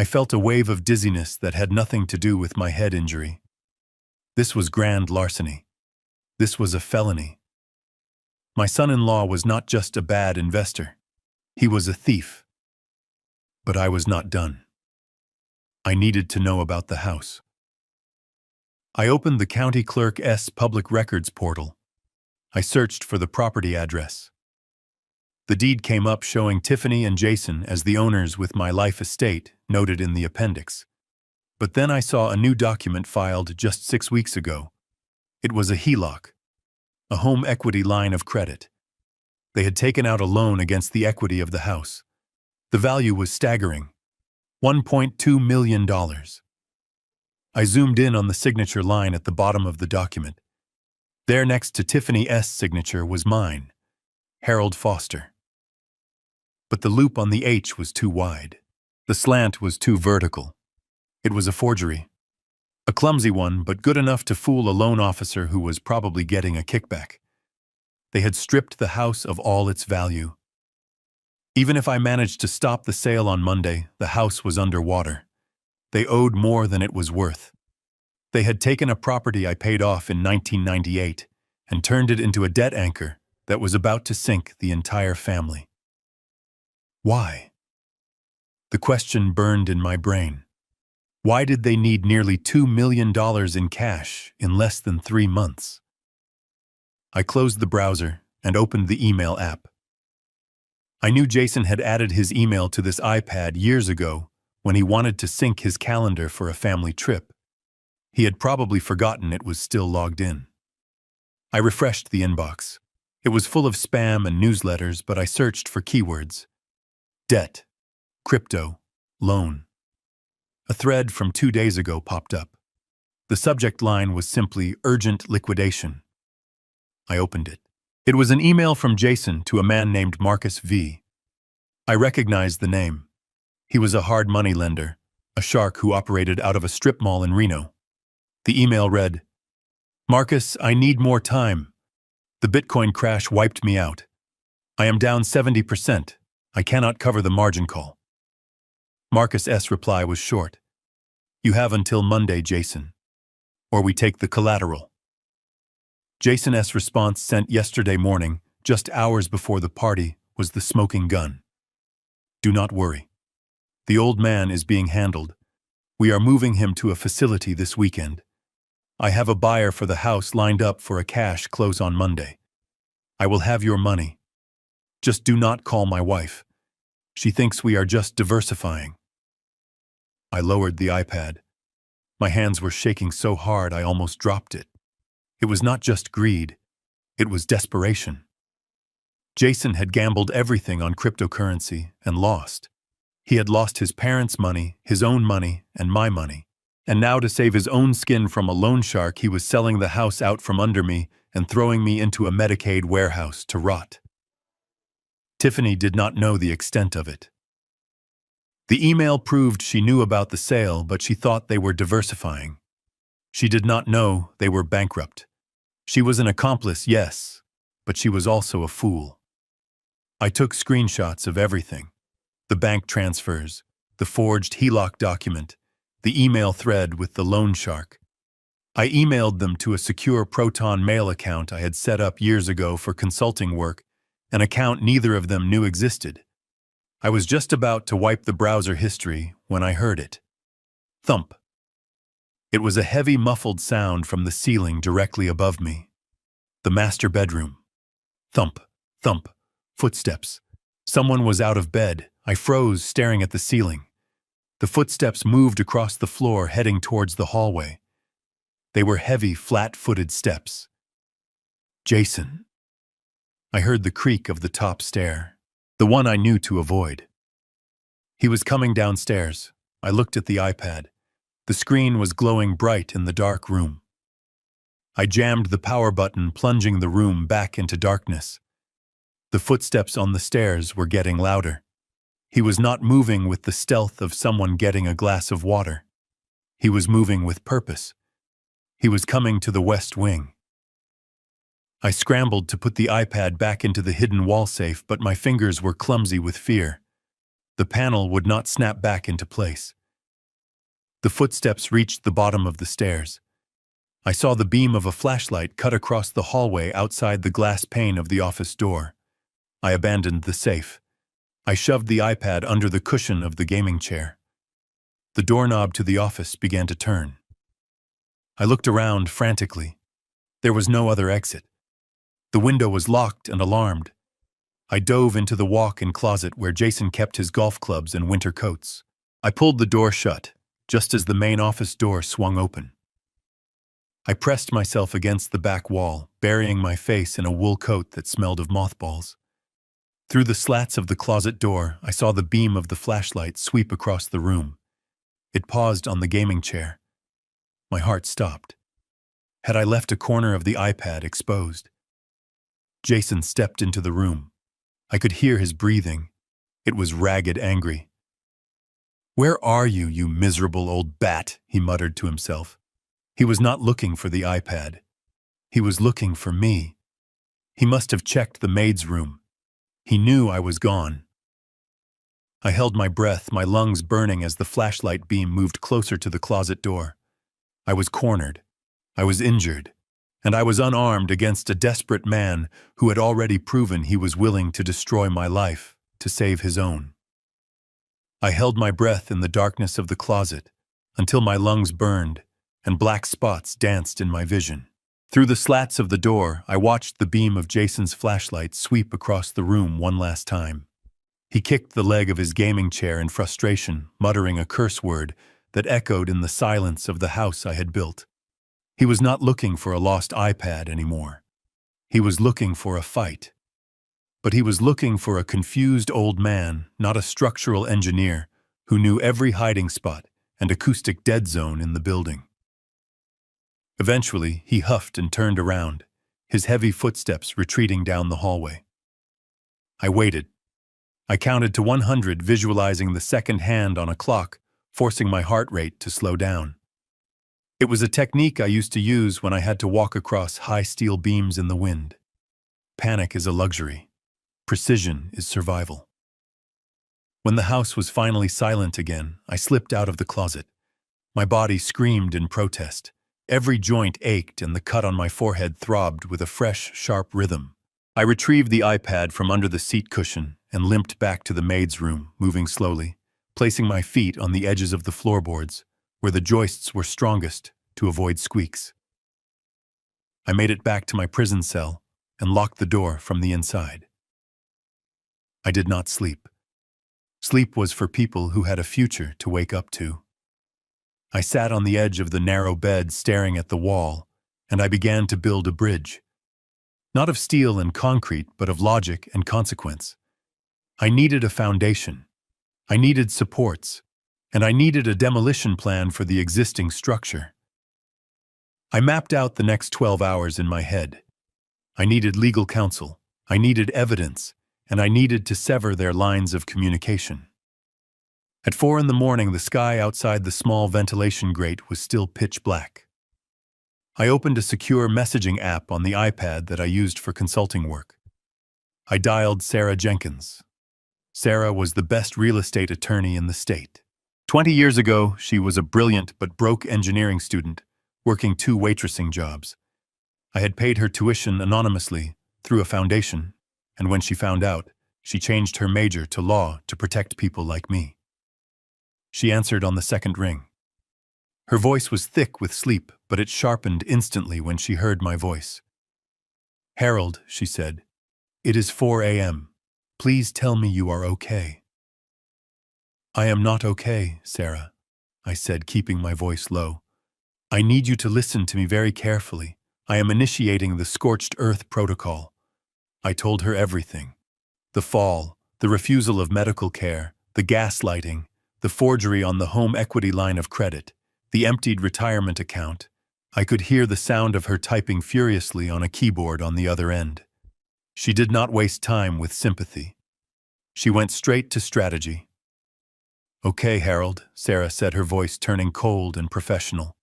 I felt a wave of dizziness that had nothing to do with my head injury. This was grand larceny. This was a felony. My son-in-law was not just a bad investor. He was a thief. But I was not done. I needed to know about the house. I opened the county clerk's public records portal. I searched for the property address. The deed came up showing Tiffany and Jason as the owners with my life estate noted in the appendix. But then I saw a new document filed just 6 weeks ago. It was a HELOC, a home equity line of credit. They had taken out a loan against the equity of the house. The value was staggering, $1.2 million. I zoomed in on the signature line at the bottom of the document. There next to Tiffany's signature was mine, Harold Foster. But the loop on the H was too wide. The slant was too vertical. It was a forgery. A clumsy one, but good enough to fool a loan officer who was probably getting a kickback. They had stripped the house of all its value. Even if I managed to stop the sale on Monday, the house was underwater. They owed more than it was worth. They had taken a property I paid off in 1998 and turned it into a debt anchor that was about to sink the entire family. Why? The question burned in my brain. Why did they need nearly $2 million in cash in less than 3 months? I closed the browser and opened the email app. I knew Jason had added his email to this iPad years ago when he wanted to sync his calendar for a family trip. He had probably forgotten it was still logged in. I refreshed the inbox. It was full of spam and newsletters, but I searched for keywords. Debt, crypto, loan. A thread from 2 days ago popped up. The subject line was simply urgent liquidation. I opened it. It was an email from Jason to a man named Marcus V. I recognized the name. He was a hard money lender, a shark who operated out of a strip mall in Reno. The email read, "Marcus, I need more time. The Bitcoin crash wiped me out. I am down 70%. I cannot cover the margin call." Marcus's reply was short. "You have until Monday, Jason, or we take the collateral." Jason's response sent yesterday morning, just hours before the party, was the smoking gun. "Do not worry. The old man is being handled. We are moving him to a facility this weekend. I have a buyer for the house lined up for a cash close on Monday. I will have your money. Just do not call my wife. She thinks we are just diversifying." I lowered the iPad. My hands were shaking so hard I almost dropped it. It was not just greed, it was desperation. Jason had gambled everything on cryptocurrency and lost. He had lost his parents' money, his own money, and my money. And now, to save his own skin from a loan shark, he was selling the house out from under me and throwing me into a Medicaid warehouse to rot. Tiffany did not know the extent of it. The email proved she knew about the sale, but she thought they were diversifying. She did not know they were bankrupt. She was an accomplice, yes, but she was also a fool. I took screenshots of everything. The bank transfers, the forged HELOC document, the email thread with the loan shark. I emailed them to a secure Proton Mail account I had set up years ago for consulting work, an account neither of them knew existed. I was just about to wipe the browser history when I heard it. Thump. It was a heavy, muffled sound from the ceiling directly above me. The master bedroom. Thump, thump, footsteps. Someone was out of bed. I froze, staring at the ceiling. The footsteps moved across the floor, heading towards the hallway. They were heavy, flat-footed steps. Jason. I heard the creak of the top stair, the one I knew to avoid. He was coming downstairs. I looked at the iPad. The screen was glowing bright in the dark room. I jammed the power button, plunging the room back into darkness. The footsteps on the stairs were getting louder. He was not moving with the stealth of someone getting a glass of water. He was moving with purpose. He was coming to the west wing. I scrambled to put the iPad back into the hidden wall safe, but my fingers were clumsy with fear. The panel would not snap back into place. The footsteps reached the bottom of the stairs. I saw the beam of a flashlight cut across the hallway outside the glass pane of the office door. I abandoned the safe. I shoved the iPad under the cushion of the gaming chair. The doorknob to the office began to turn. I looked around frantically. There was no other exit. The window was locked and alarmed. I dove into the walk-in closet where Jason kept his golf clubs and winter coats. I pulled the door shut, just as the main office door swung open. I pressed myself against the back wall, burying my face in a wool coat that smelled of mothballs. Through the slats of the closet door, I saw the beam of the flashlight sweep across the room. It paused on the gaming chair. My heart stopped. Had I left a corner of the iPad exposed? Jason stepped into the room. I could hear his breathing. It was ragged, angry. "Where are you, you miserable old bat?" he muttered to himself. He was not looking for the iPad. He was looking for me. He must have checked the maid's room. He knew I was gone. I held my breath, my lungs burning as the flashlight beam moved closer to the closet door. I was cornered. I was injured. And I was unarmed against a desperate man who had already proven he was willing to destroy my life to save his own. I held my breath in the darkness of the closet until my lungs burned and black spots danced in my vision. Through the slats of the door, I watched the beam of Jason's flashlight sweep across the room one last time. He kicked the leg of his gaming chair in frustration, muttering a curse word that echoed in the silence of the house I had built. He was not looking for a lost iPad anymore. He was looking for a fight. But he was looking for a confused old man, not a structural engineer, who knew every hiding spot and acoustic dead zone in the building. Eventually, he huffed and turned around, his heavy footsteps retreating down the hallway. I waited. I counted to 100, visualizing the second hand on a clock, forcing my heart rate to slow down. It was a technique I used to use when I had to walk across high steel beams in the wind. Panic is a luxury. Precision is survival. When the house was finally silent again, I slipped out of the closet. My body screamed in protest. Every joint ached and the cut on my forehead throbbed with a fresh, sharp rhythm. I retrieved the iPad from under the seat cushion and limped back to the maid's room, moving slowly, placing my feet on the edges of the floorboards, where the joists were strongest, to avoid squeaks. I made it back to my prison cell and locked the door from the inside. I did not sleep. Sleep was for people who had a future to wake up to. I sat on the edge of the narrow bed staring at the wall, and I began to build a bridge. Not of steel and concrete, but of logic and consequence. I needed a foundation. I needed supports. And I needed a demolition plan for the existing structure. I mapped out the next 12 hours in my head. I needed legal counsel. I needed evidence. And I needed to sever their lines of communication. At 4 a.m, the sky outside the small ventilation grate was still pitch black. I opened a secure messaging app on the iPad that I used for consulting work. I dialed Sarah Jenkins. Sarah was the best real estate attorney in the state. 20 years ago, she was a brilliant but broke engineering student, working 2 waitressing jobs. I had paid her tuition anonymously through a foundation, and when she found out, she changed her major to law to protect people like me. She answered on the second ring. Her voice was thick with sleep, but it sharpened instantly when she heard my voice. "Harold," she said, "it is 4 a.m. Please tell me you are okay." "I am not okay, Sarah," I said, keeping my voice low. "I need you to listen to me very carefully. I am initiating the scorched earth protocol." I told her everything. The fall, the refusal of medical care, the gaslighting, the forgery on the home equity line of credit, the emptied retirement account. I could hear the sound of her typing furiously on a keyboard on the other end. She did not waste time with sympathy. She went straight to strategy. "Okay, Harold," Sarah said, her voice turning cold and professional.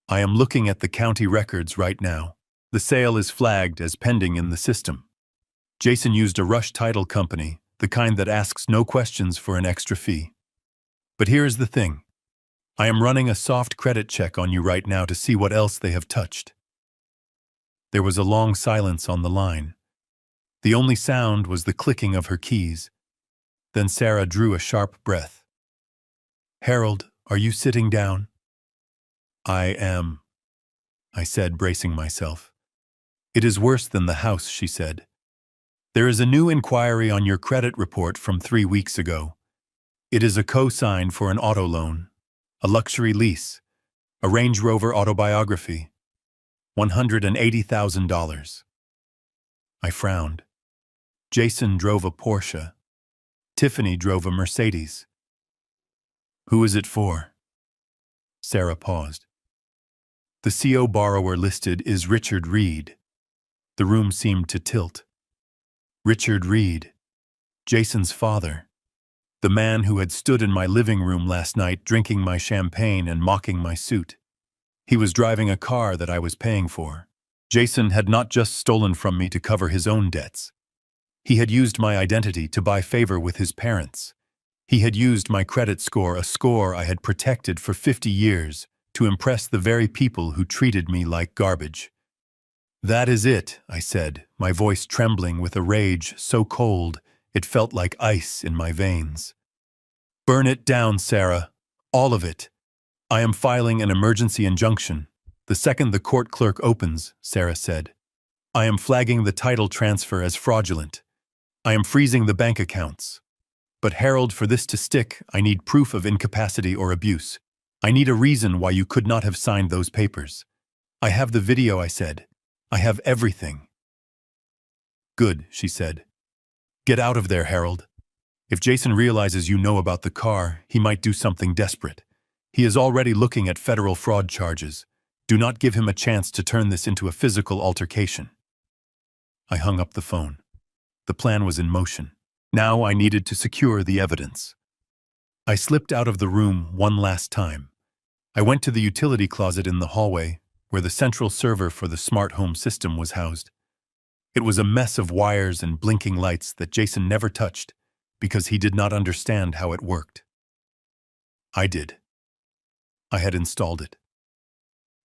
"I am looking at the county records right now. The sale is flagged as pending in the system. Jason used a rush title company, the kind that asks no questions for an extra fee. But here is the thing. I am running a soft credit check on you right now to see what else they have touched." There was a long silence on the line. The only sound was the clicking of her keys. Then Sarah drew a sharp breath. "Harold, are you sitting down?" "I am," I said, bracing myself. "It is worse than the house," she said. "There is a new inquiry on your credit report from 3 weeks ago. It is a co-sign for an auto loan, a luxury lease, a Range Rover autobiography, $180,000. I frowned. Jason drove a Porsche. Tiffany drove a Mercedes. "Who is it for?" Sarah paused. "The CO borrower listed is Richard Reed." The room seemed to tilt. Richard Reed, Jason's father, the man who had stood in my living room last night drinking my champagne and mocking my suit. He was driving a car that I was paying for. Jason had not just stolen from me to cover his own debts. He had used my identity to buy favor with his parents. He had used my credit score, a score I had protected for 50 years, to impress the very people who treated me like garbage. "That is it," I said, my voice trembling with a rage so cold it felt like ice in my veins. "Burn it down, Sarah. All of it. I am filing an emergency injunction. The second the court clerk opens," Sarah said. "I am flagging the title transfer as fraudulent. I am freezing the bank accounts. But Harold, for this to stick, I need proof of incapacity or abuse. I need a reason why you could not have signed those papers. I have the video," I said. "I have everything." "Good," she said. "Get out of there, Harold. If Jason realizes you know about the car, he might do something desperate. He is already looking at federal fraud charges. Do not give him a chance to turn this into a physical altercation." I hung up the phone. The plan was in motion. Now I needed to secure the evidence. I slipped out of the room one last time. I went to the utility closet in the hallway, where the central server for the smart home system was housed. It was a mess of wires and blinking lights that Jason never touched because he did not understand how it worked. I did. I had installed it.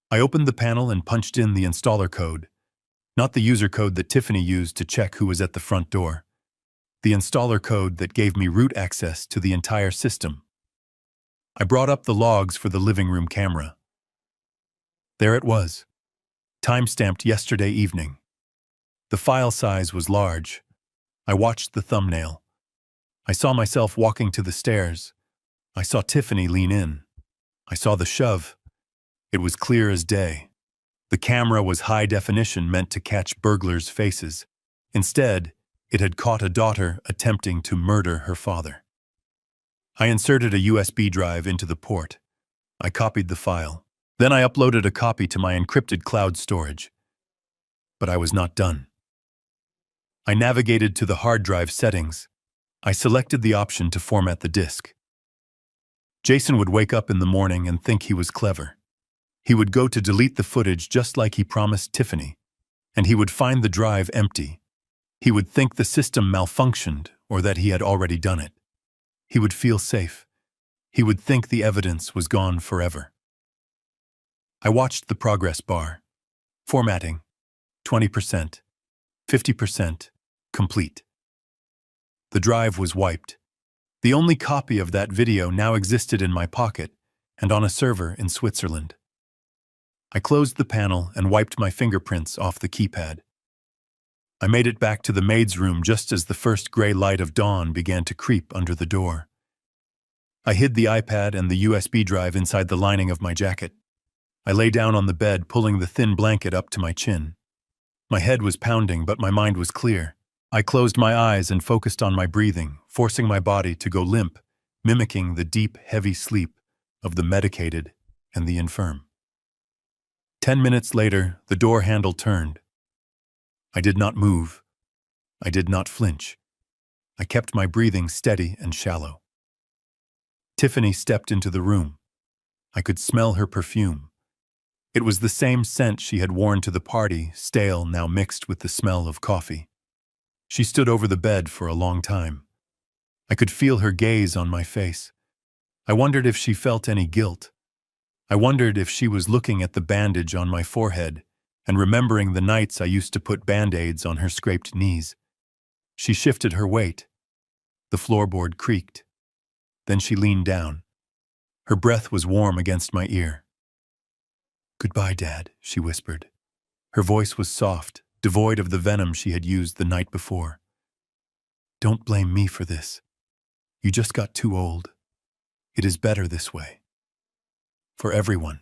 I opened the panel and punched in the installer code, not the user code that Tiffany used to check who was at the front door. The installer code that gave me root access to the entire system. I brought up the logs for the living room camera. There it was, time-stamped yesterday evening. The file size was large. I watched the thumbnail. I saw myself walking to the stairs. I saw Tiffany lean in. I saw the shove. It was clear as day. The camera was high definition, meant to catch burglars' faces. Instead, it had caught a daughter attempting to murder her father. I inserted a USB drive into the port. I copied the file. Then I uploaded a copy to my encrypted cloud storage. But I was not done. I navigated to the hard drive settings. I selected the option to format the disk. Jason would wake up in the morning and think he was clever. He would go to delete the footage just like he promised Tiffany, and he would find the drive empty. He would think the system malfunctioned or that he had already done it. He would feel safe. He would think the evidence was gone forever. I watched the progress bar. Formatting, 20%, 50%, complete. The drive was wiped. The only copy of that video now existed in my pocket and on a server in Switzerland. I closed the panel and wiped my fingerprints off the keypad. I made it back to the maid's room just as the first gray light of dawn began to creep under the door. I hid the iPad and the USB drive inside the lining of my jacket. I lay down on the bed, pulling the thin blanket up to my chin. My head was pounding, but my mind was clear. I closed my eyes and focused on my breathing, forcing my body to go limp, mimicking the deep, heavy sleep of the medicated and the infirm. 10 minutes later, the door handle turned. I did not move. I did not flinch. I kept my breathing steady and shallow. Tiffany stepped into the room. I could smell her perfume. It was the same scent she had worn to the party, stale now mixed with the smell of coffee. She stood over the bed for a long time. I could feel her gaze on my face. I wondered if she felt any guilt. I wondered if she was looking at the bandage on my forehead and remembering the nights I used to put band-aids on her scraped knees. She shifted her weight. The floorboard creaked. Then she leaned down. Her breath was warm against my ear. "Goodbye, Dad," she whispered. Her voice was soft, devoid of the venom she had used the night before. "Don't blame me for this. You just got too old. It is better this way. For everyone."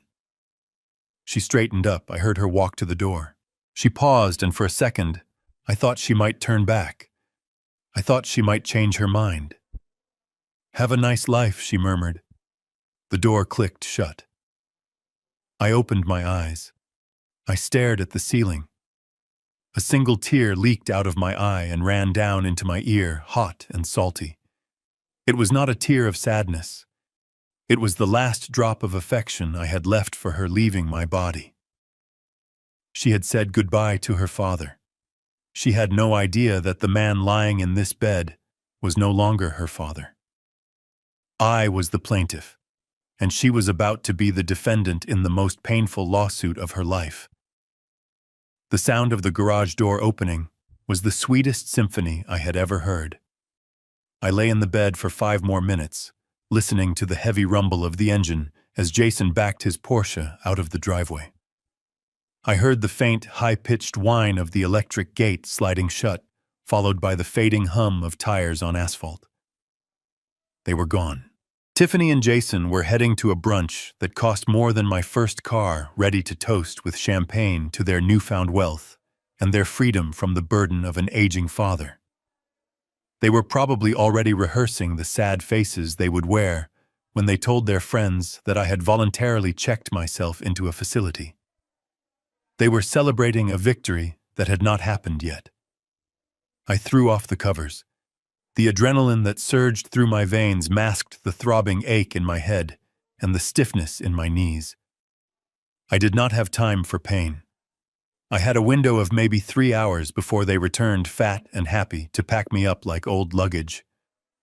She straightened up. I heard her walk to the door. She paused, and for a second, I thought she might turn back. I thought she might change her mind. "Have a nice life," she murmured. The door clicked shut. I opened my eyes. I stared at the ceiling. A single tear leaked out of my eye and ran down into my ear, hot and salty. It was not a tear of sadness. It was the last drop of affection I had left for her leaving my body. She had said goodbye to her father. She had no idea that the man lying in this bed was no longer her father. I was the plaintiff, and she was about to be the defendant in the most painful lawsuit of her life. The sound of the garage door opening was the sweetest symphony I had ever heard. I lay in the bed for 5 more minutes, listening to the heavy rumble of the engine as Jason backed his Porsche out of the driveway. I heard the faint, high-pitched whine of the electric gate sliding shut, followed by the fading hum of tires on asphalt. They were gone. Tiffany and Jason were heading to a brunch that cost more than my first car, ready to toast with champagne to their newfound wealth and their freedom from the burden of an aging father. They were probably already rehearsing the sad faces they would wear when they told their friends that I had voluntarily checked myself into a facility. They were celebrating a victory that had not happened yet. I threw off the covers. The adrenaline that surged through my veins masked the throbbing ache in my head and the stiffness in my knees. I did not have time for pain. I had a window of maybe 3 hours before they returned, fat and happy, to pack me up like old luggage.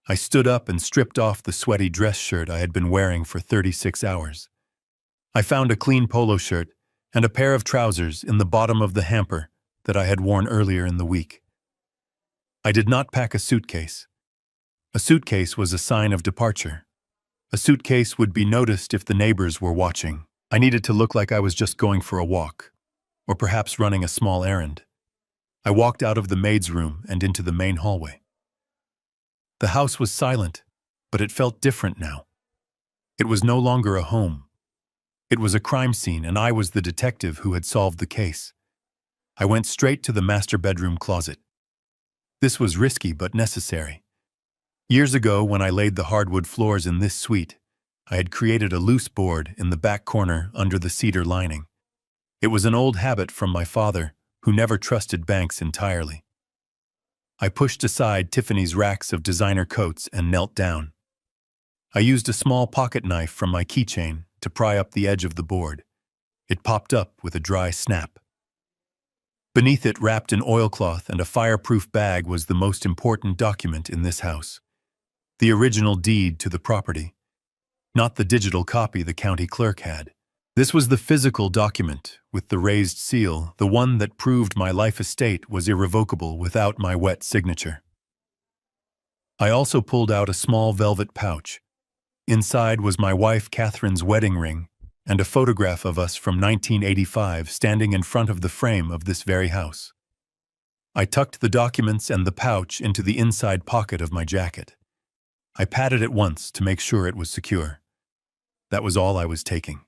I stood up and stripped off the sweaty dress shirt I had been wearing for 36 hours. I found a clean polo shirt and a pair of trousers in the bottom of the hamper that I had worn earlier in the week. I did not pack a suitcase. A suitcase was a sign of departure. A suitcase would be noticed if the neighbors were watching. I needed to look like I was just going for a walk, or perhaps running a small errand. I walked out of the maid's room and into the main hallway. The house was silent, but it felt different now. It was no longer a home. It was a crime scene, and I was the detective who had solved the case. I went straight to the master bedroom closet. This was risky but necessary. Years ago, when I laid the hardwood floors in this suite, I had created a loose board in the back corner under the cedar lining. It was an old habit from my father, who never trusted banks entirely. I pushed aside Tiffany's racks of designer coats and knelt down. I used a small pocket knife from my keychain to pry up the edge of the board. It popped up with a dry snap. Beneath it, wrapped in oilcloth and a fireproof bag, was the most important document in this house. The original deed to the property, not the digital copy the county clerk had. This was the physical document, with the raised seal, the one that proved my life estate was irrevocable without my wet signature. I also pulled out a small velvet pouch. Inside was my wife Catherine's wedding ring and a photograph of us from 1985 standing in front of the frame of this very house. I tucked the documents and the pouch into the inside pocket of my jacket. I patted it once to make sure it was secure. That was all I was taking.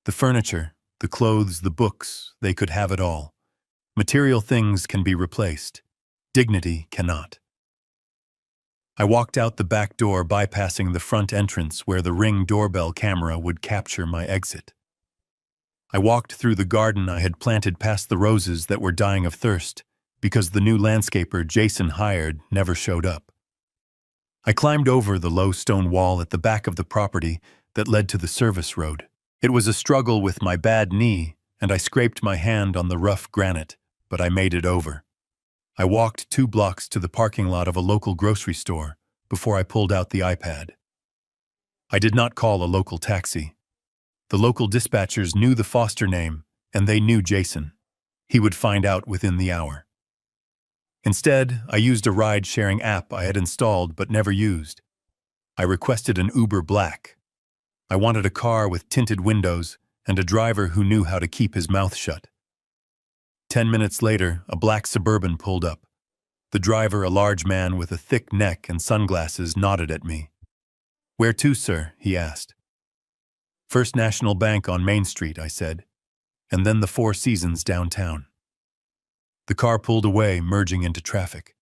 The furniture, the clothes, the books, they could have it all. Material things can be replaced. Dignity cannot. I walked out the back door, bypassing the front entrance where the Ring doorbell camera would capture my exit. I walked through the garden I had planted past the roses that were dying of thirst because the new landscaper Jason hired never showed up. I climbed over the low stone wall at the back of the property that led to the service road. It was a struggle with my bad knee, and I scraped my hand on the rough granite, but I made it over. I walked 2 blocks to the parking lot of a local grocery store before I pulled out the iPad. I did not call a local taxi. The local dispatchers knew the Foster name, and they knew Jason. He would find out within the hour. Instead, I used a ride-sharing app I had installed but never used. I requested an Uber Black. I wanted a car with tinted windows and a driver who knew how to keep his mouth shut. 10 minutes later, a black Suburban pulled up. The driver, a large man with a thick neck and sunglasses, nodded at me. "Where to, sir?" he asked. "First National Bank on Main Street," I said, "and then the Four Seasons downtown." The car pulled away, merging into traffic.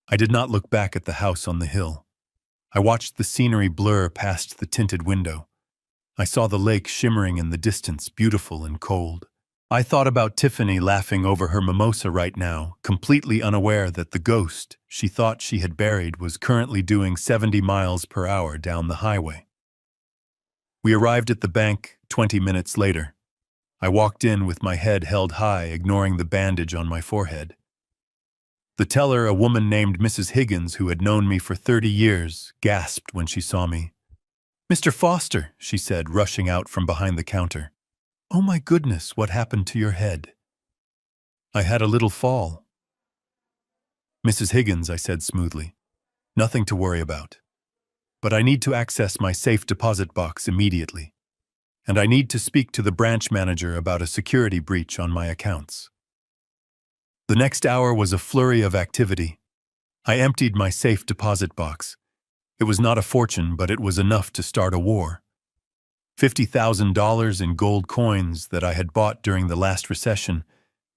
I did not look back at the house on the hill. I watched the scenery blur past the tinted window. I saw the lake shimmering in the distance, beautiful and cold. I thought about Tiffany laughing over her mimosa right now, completely unaware that the ghost she thought she had buried was currently doing 70 miles per hour down the highway. We arrived at the bank 20 minutes later. I walked in with my head held high, ignoring the bandage on my forehead. The teller, a woman named Mrs. Higgins, who had known me for 30 years, gasped when she saw me. "Mr. Foster," she said, rushing out from behind the counter. "Oh my goodness, what happened to your head?" "I had a little fall." "Mrs. Higgins," I said smoothly, "nothing to worry about. But I need to access my safe deposit box immediately. And I need to speak to the branch manager about a security breach on my accounts." The next hour was a flurry of activity. I emptied my safe deposit box. It was not a fortune, but it was enough to start a war. $50,000 in gold coins that I had bought during the last recession,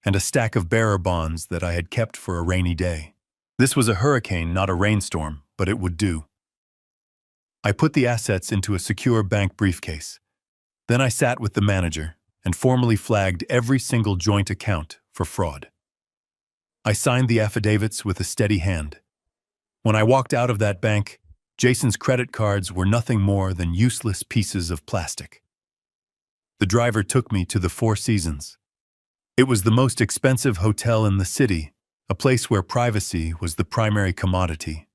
and a stack of bearer bonds that I had kept for a rainy day. This was a hurricane, not a rainstorm, but it would do. I put the assets into a secure bank briefcase. Then I sat with the manager and formally flagged every single joint account for fraud. I signed the affidavits with a steady hand. When I walked out of that bank, Jason's credit cards were nothing more than useless pieces of plastic. The driver took me to the Four Seasons. It was the most expensive hotel in the city, a place where privacy was the primary commodity.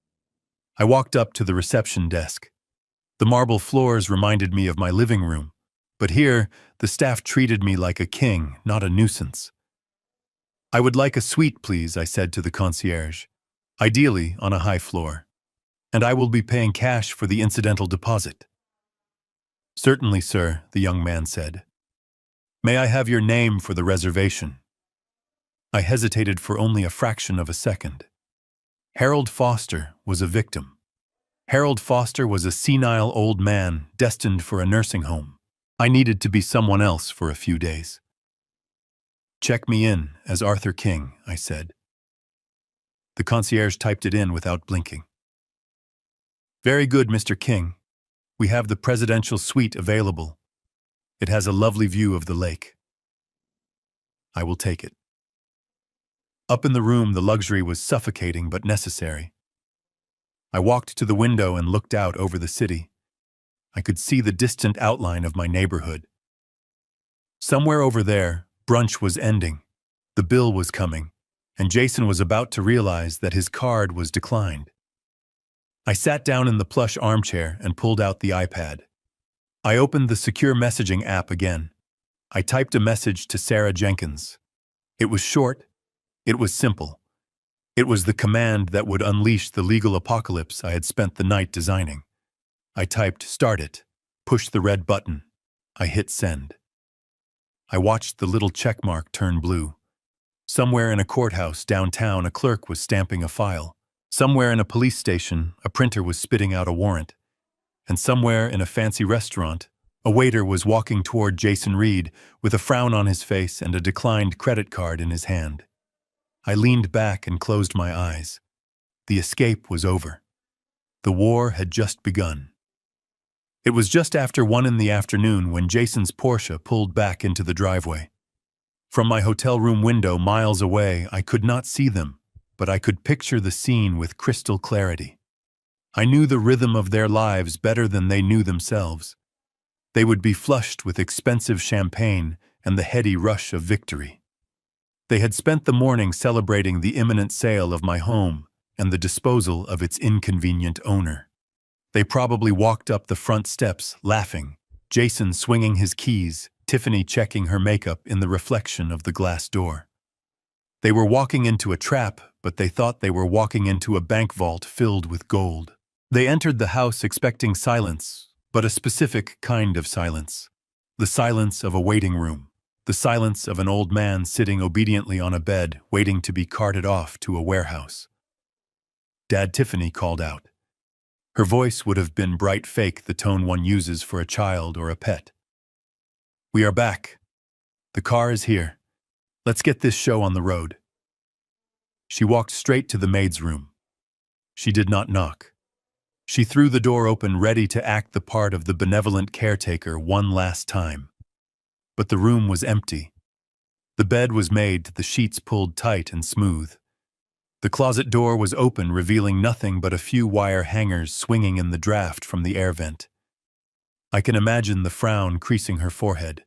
I walked up to the reception desk. The marble floors reminded me of my living room, but here the staff treated me like a king, not a nuisance. "I would like a suite, please," I said to the concierge, "ideally on a high floor. And I will be paying cash for the incidental deposit." "Certainly, sir," the young man said. "May I have your name for the reservation?" I hesitated for only a fraction of a second. Harold Foster was a victim. Harold Foster was a senile old man destined for a nursing home. I needed to be someone else for a few days. Check me in as Arthur King, I said. The concierge typed it in without blinking. Very good, Mr. King. We have the presidential suite available. It has a lovely view of the lake. I will take it. Up in the room, the luxury was suffocating but necessary. I walked to the window and looked out over the city. I could see the distant outline of my neighborhood. Somewhere over there, brunch was ending. The bill was coming, and Jason was about to realize that his card was declined. I sat down in the plush armchair and pulled out the iPad. I opened the secure messaging app again. I typed a message to Sarah Jenkins. It was short. It was simple. It was the command that would unleash the legal apocalypse I had spent the night designing. I typed, "Start it." Pushed the red button. I hit send. I watched the little checkmark turn blue. Somewhere in a courthouse downtown, a clerk was stamping a file. Somewhere in a police station, a printer was spitting out a warrant. And somewhere in a fancy restaurant, a waiter was walking toward Jason Reed with a frown on his face and a declined credit card in his hand. I leaned back and closed my eyes. The escape was over. The war had just begun. It was just after 1 in the afternoon when Jason's Porsche pulled back into the driveway. From my hotel room window miles away, I could not see them, but I could picture the scene with crystal clarity. I knew the rhythm of their lives better than they knew themselves. They would be flushed with expensive champagne and the heady rush of victory. They had spent the morning celebrating the imminent sale of my home and the disposal of its inconvenient owner. They probably walked up the front steps, laughing, Jason swinging his keys, Tiffany checking her makeup in the reflection of the glass door. They were walking into a trap, but they thought they were walking into a bank vault filled with gold. They entered the house expecting silence, but a specific kind of silence. The silence of a waiting room. The silence of an old man sitting obediently on a bed, waiting to be carted off to a warehouse. "Dad," Tiffany called out. Her voice would have been bright fake, the tone one uses for a child or a pet. "We are back. The car is here. Let's get this show on the road." She walked straight to the maid's room. She did not knock. She threw the door open, ready to act the part of the benevolent caretaker one last time. But the room was empty. The bed was made, the sheets pulled tight and smooth. The closet door was open, revealing nothing but a few wire hangers swinging in the draft from the air vent. I can imagine the frown creasing her forehead.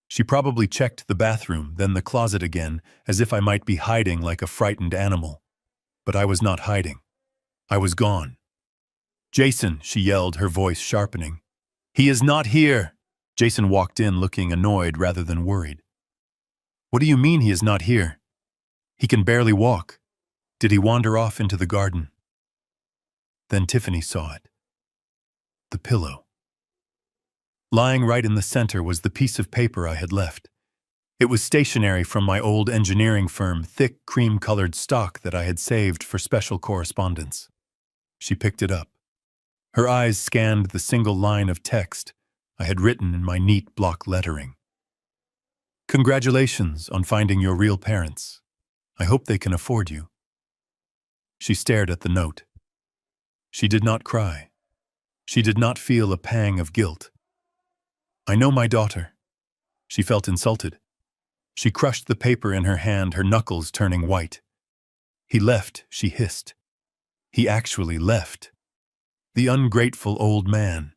She probably checked the bathroom, then the closet again, as if I might be hiding like a frightened animal. But I was not hiding. I was gone. "Jason," she yelled, her voice sharpening. "He is not here!" Jason walked in looking annoyed rather than worried. "What do you mean he is not here? He can barely walk. Did he wander off into the garden?" Then Tiffany saw it. The pillow. Lying right in the center was the piece of paper I had left. It was stationery from my old engineering firm, thick, cream-colored stock that I had saved for special correspondence. She picked it up. Her eyes scanned the single line of text I had written in my neat block lettering. "Congratulations on finding your real parents. I hope they can afford you." She stared at the note. She did not cry. She did not feel a pang of guilt. "I know my daughter." She felt insulted. She crushed the paper in her hand, her knuckles turning white. "He left," she hissed. "He actually left. The ungrateful old man.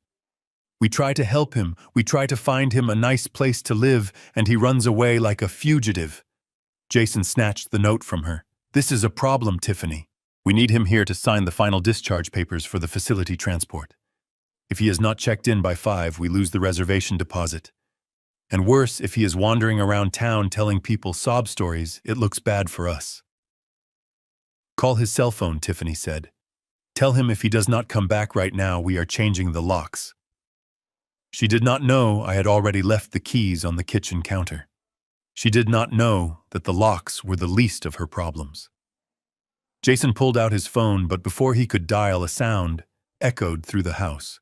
We try to help him, we try to find him a nice place to live, and he runs away like a fugitive." Jason snatched the note from her. "This is a problem, Tiffany. We need him here to sign the final discharge papers for the facility transport. If he is not checked in by 5, we lose the reservation deposit. And worse, if he is wandering around town telling people sob stories, it looks bad for us." "Call his cell phone," Tiffany said. "Tell him if he does not come back right now, we are changing the locks." She did not know I had already left the keys on the kitchen counter. She did not know that the locks were the least of her problems. Jason pulled out his phone, but before he could dial, a sound echoed through the house.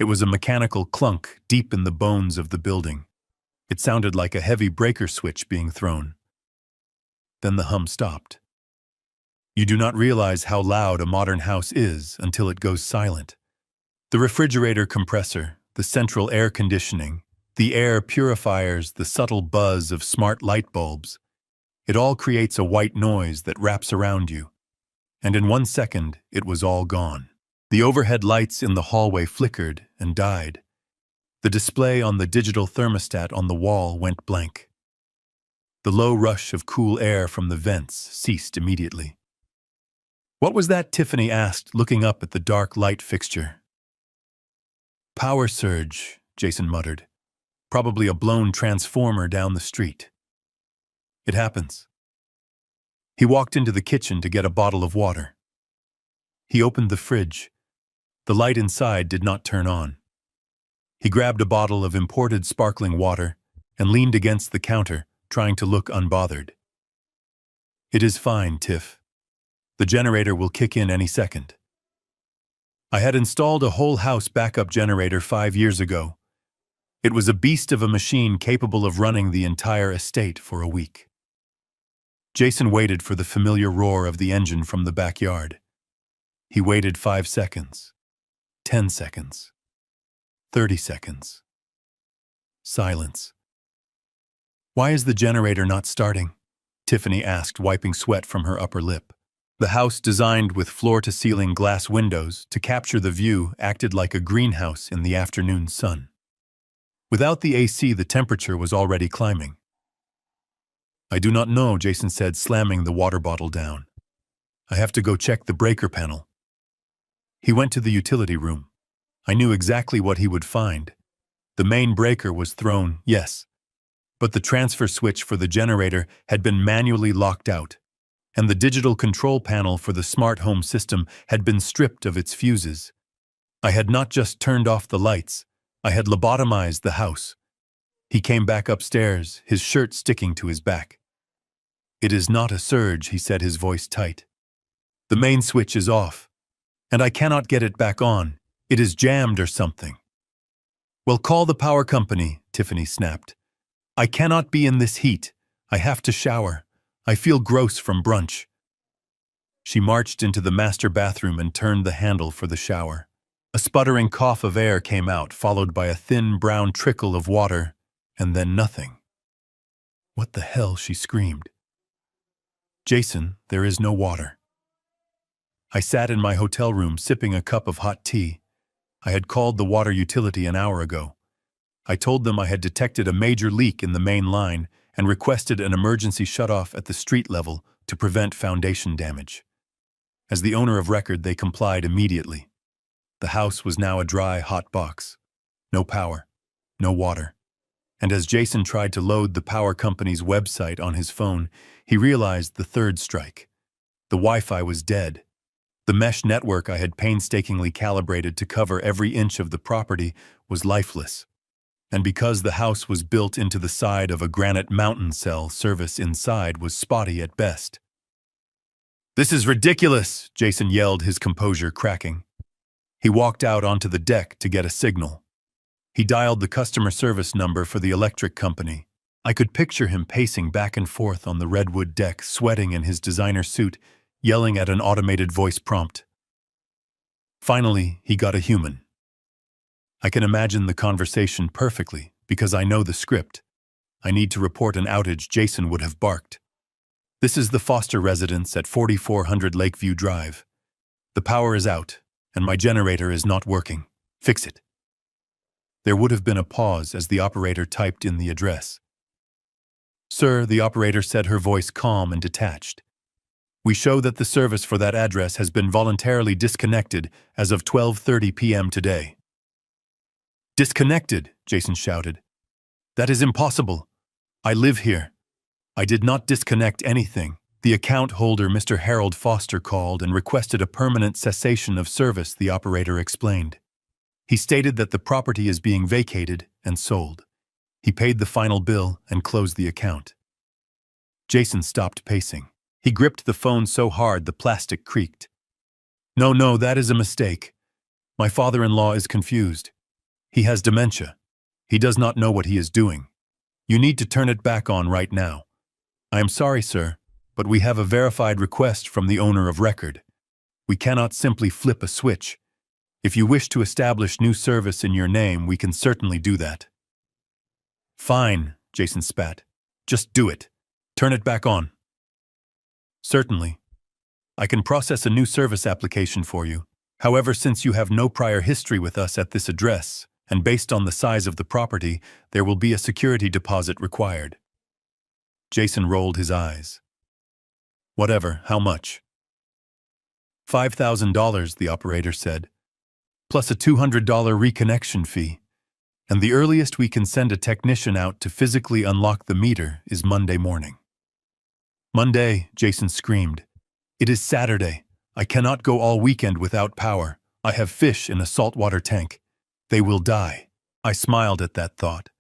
It was a mechanical clunk deep in the bones of the building. It sounded like a heavy breaker switch being thrown. Then the hum stopped. You do not realize how loud a modern house is until it goes silent. The refrigerator compressor, the central air conditioning, the air purifiers, the subtle buzz of smart light bulbs, it all creates a white noise that wraps around you. And in 1 second, it was all gone. The overhead lights in the hallway flickered and died. The display on the digital thermostat on the wall went blank. The low rush of cool air from the vents ceased immediately. What was that? Tiffany asked, looking up at the dark light fixture. Power surge, Jason muttered. Probably a blown transformer down the street. It happens. He walked into the kitchen to get a bottle of water. He opened the fridge. The light inside did not turn on. He grabbed a bottle of imported sparkling water and leaned against the counter, trying to look unbothered. It is fine, Tiff. The generator will kick in any second. I had installed a whole house backup generator 5 years ago. It was a beast of a machine capable of running the entire estate for a week. Jason waited for the familiar roar of the engine from the backyard. He waited 5 seconds, 10 seconds, 30 seconds. Silence. Why is the generator not starting? Tiffany asked, wiping sweat from her upper lip. The house, designed with floor-to-ceiling glass windows to capture the view, acted like a greenhouse in the afternoon sun. Without the AC, the temperature was already climbing. I do not know, Jason said, slamming the water bottle down. I have to go check the breaker panel. He went to the utility room. I knew exactly what he would find. The main breaker was thrown, yes, but the transfer switch for the generator had been manually locked out, and the digital control panel for the smart home system had been stripped of its fuses. I had not just turned off the lights, I had lobotomized the house. He came back upstairs, his shirt sticking to his back. It is not a surge, he said, his voice tight. The main switch is off, and I cannot get it back on. It is jammed or something. Well, call the power company, Tiffany snapped. I cannot be in this heat. I have to shower. I feel gross from brunch. She marched into the master bathroom and turned the handle for the shower. A sputtering cough of air came out, followed by a thin brown trickle of water, and then nothing. What the hell? She screamed. Jason, there is no water. I sat in my hotel room sipping a cup of hot tea. I had called the water utility an hour ago. I told them I had detected a major leak in the main line and requested an emergency shutoff at the street level to prevent foundation damage. As the owner of record, they complied immediately. The house was now a dry, hot box. No power, no water. And as Jason tried to load the power company's website on his phone, he realized the third strike. The Wi-Fi was dead. The mesh network I had painstakingly calibrated to cover every inch of the property was lifeless. And because the house was built into the side of a granite mountain cell, service inside was spotty at best. This is ridiculous, Jason yelled, his composure cracking. He walked out onto the deck to get a signal. He dialed the customer service number for the electric company. I could picture him pacing back and forth on the redwood deck, sweating in his designer suit, yelling at an automated voice prompt. Finally, he got a human. I can imagine the conversation perfectly because I know the script. I need to report an outage, Jason would have barked. This is the Foster residence at 4400 Lakeview Drive. The power is out, and my generator is not working. Fix it. There would have been a pause as the operator typed in the address. Sir, the operator said, her voice calm and detached. We show that the service for that address has been voluntarily disconnected as of 12:30 p.m. today. Disconnected, Jason shouted. That is impossible. I live here. I did not disconnect anything. The account holder, Mr. Harold Foster, called and requested a permanent cessation of service, the operator explained. He stated that the property is being vacated and sold. He paid the final bill and closed the account. Jason stopped pacing. He gripped the phone so hard the plastic creaked. No, that is a mistake. My father-in-law is confused. He has dementia. He does not know what he is doing. You need to turn it back on right now. I am sorry, sir, but we have a verified request from the owner of record. We cannot simply flip a switch. If you wish to establish new service in your name, we can certainly do that. Fine, Jason spat. Just do it. Turn it back on. Certainly. I can process a new service application for you. However, since you have no prior history with us at this address, and based on the size of the property, there will be a security deposit required. Jason rolled his eyes. Whatever, how much? $5,000, the operator said, plus a $200 reconnection fee. And the earliest we can send a technician out to physically unlock the meter is Monday morning. Monday, Jason screamed. It is Saturday. I cannot go all weekend without power. I have fish in a saltwater tank. They will die. I smiled at that thought.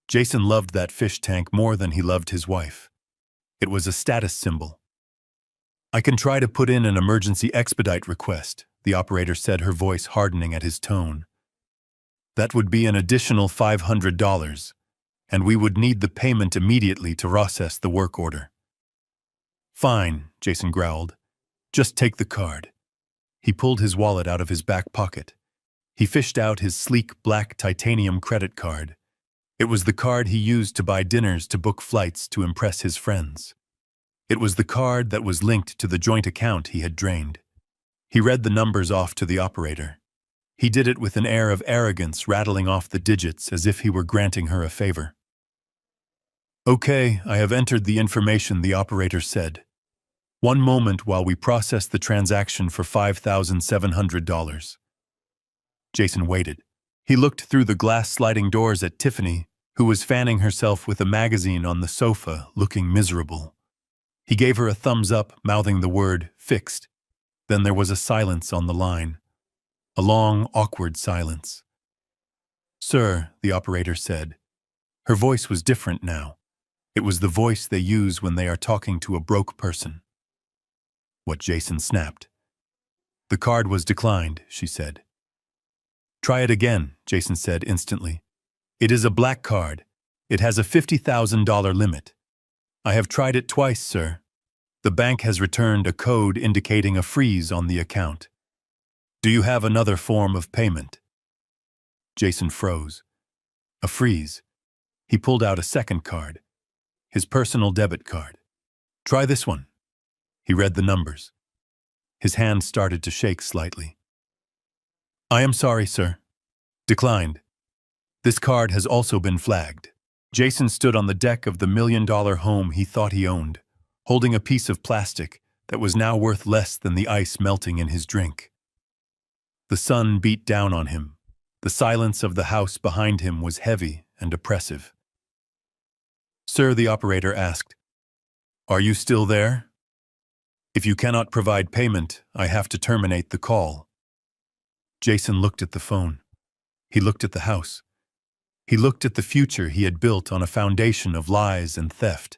Jason loved that fish tank more than he loved his wife. It was a status symbol. I can try to put in an emergency expedite request, the operator said, her voice hardening at his tone. That would be an additional $500, and we would need the payment immediately to process the work order. Fine, Jason growled. Just take the card. He pulled his wallet out of his back pocket. He fished out his sleek black titanium credit card. It was the card he used to buy dinners to book flights to impress his friends. It was the card that was linked to the joint account he had drained. He read the numbers off to the operator. He did it with an air of arrogance, rattling off the digits as if he were granting her a favor. Okay, I have entered the information, the operator said. One moment while we process the transaction for $5,700. Jason waited. He looked through the glass sliding doors at Tiffany, who was fanning herself with a magazine on the sofa, looking miserable. He gave her a thumbs up, mouthing the word, fixed. Then there was a silence on the line. A long, awkward silence. Sir, the operator said. Her voice was different now. It was the voice they use when they are talking to a broke person. What Jason snapped. The card was declined, she said. Try it again, Jason said instantly. It is a black card. It has a $50,000 limit. I have tried it twice, sir. The bank has returned a code indicating a freeze on the account. Do you have another form of payment? Jason froze. A freeze. He pulled out a second card. His personal debit card. Try this one. He read the numbers. His hand started to shake slightly. I am sorry, sir. Declined. This card has also been flagged. Jason stood on the deck of the $1,000,000 home he thought he owned, holding a piece of plastic that was now worth less than the ice melting in his drink. The sun beat down on him. The silence of the house behind him was heavy and oppressive. Sir, the operator asked, are you still there? If you cannot provide payment, I have to terminate the call. Jason looked at the phone. He looked at the house. He looked at the future he had built on a foundation of lies and theft.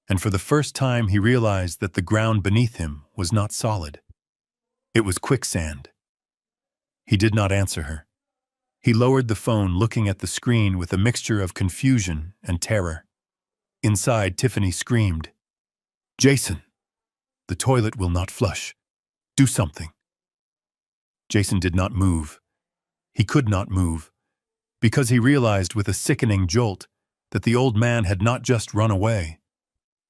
And for the first time he realized that the ground beneath him was not solid. It was quicksand. He did not answer her. He lowered the phone, looking at the screen with a mixture of confusion and terror. Inside, Tiffany screamed, Jason, the toilet will not flush. Do something. Jason did not move. He could not move, because he realized with a sickening jolt that the old man had not just run away.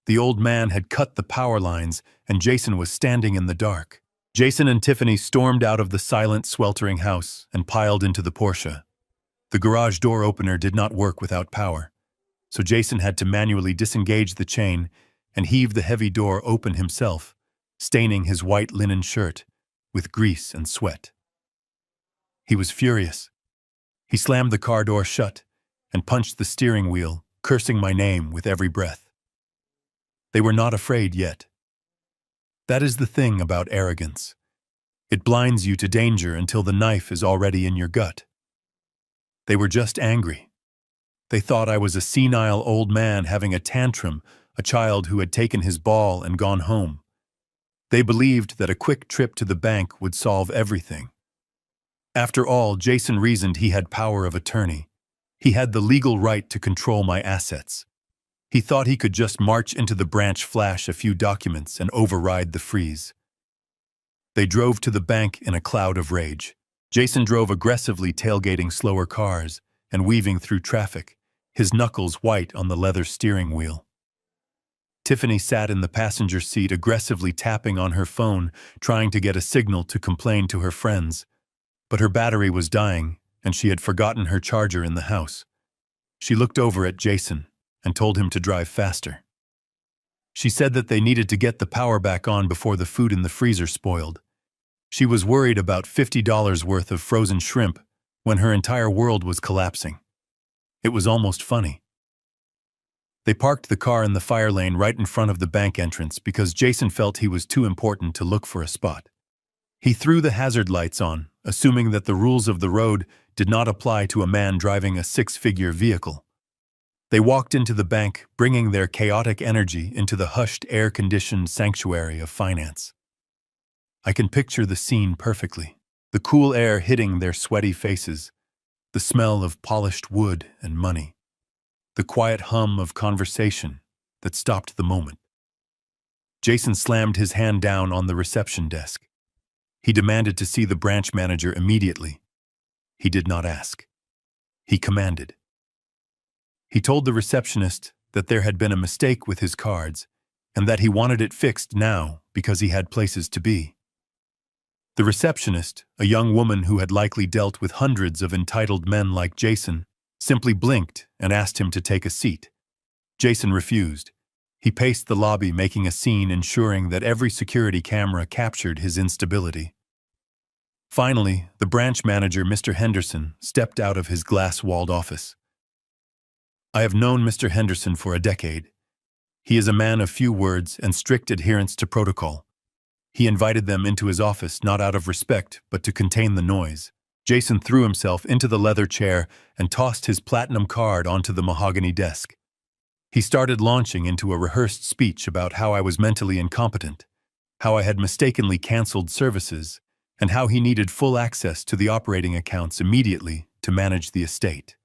The old man had cut the power lines, and Jason was standing in the dark. Jason and Tiffany stormed out of the silent, sweltering house and piled into the Porsche. The garage door opener did not work without power, so Jason had to manually disengage the chain and heave the heavy door open himself, staining his white linen shirt with grease and sweat. He was furious. He slammed the car door shut and punched the steering wheel, cursing my name with every breath. They were not afraid yet. That is the thing about arrogance. It blinds you to danger until the knife is already in your gut. They were just angry. They thought I was a senile old man having a tantrum, a child who had taken his ball and gone home. They believed that a quick trip to the bank would solve everything. After all, Jason reasoned he had power of attorney. He had the legal right to control my assets. He thought he could just march into the branch, flash a few documents, and override the freeze. They drove to the bank in a cloud of rage. Jason drove aggressively, tailgating slower cars and weaving through traffic, his knuckles white on the leather steering wheel. Tiffany sat in the passenger seat, aggressively tapping on her phone, trying to get a signal to complain to her friends. But her battery was dying, and she had forgotten her charger in the house. She looked over at Jason and told him to drive faster. She said that they needed to get the power back on before the food in the freezer spoiled. She was worried about $50 worth of frozen shrimp when her entire world was collapsing. It was almost funny. They parked the car in the fire lane right in front of the bank entrance because Jason felt he was too important to look for a spot. He threw the hazard lights on, assuming that the rules of the road did not apply to a man driving a six-figure vehicle. They walked into the bank, bringing their chaotic energy into the hushed, air-conditioned sanctuary of finance. I can picture the scene perfectly. The cool air hitting their sweaty faces, the smell of polished wood and money, the quiet hum of conversation that stopped the moment. Jason slammed his hand down on the reception desk. He demanded to see the branch manager immediately. He did not ask. He commanded. He told the receptionist that there had been a mistake with his cards and that he wanted it fixed now because he had places to be. The receptionist, a young woman who had likely dealt with hundreds of entitled men like Jason, simply blinked and asked him to take a seat. Jason refused. He paced the lobby, making a scene, ensuring that every security camera captured his instability. Finally, the branch manager, Mr. Henderson, stepped out of his glass-walled office. I have known Mr. Henderson for a decade. He is a man of few words and strict adherence to protocol. He invited them into his office not out of respect, but to contain the noise. Jason threw himself into the leather chair and tossed his platinum card onto the mahogany desk. He started launching into a rehearsed speech about how I was mentally incompetent, how I had mistakenly canceled services, and how he needed full access to the operating accounts immediately to manage the estate.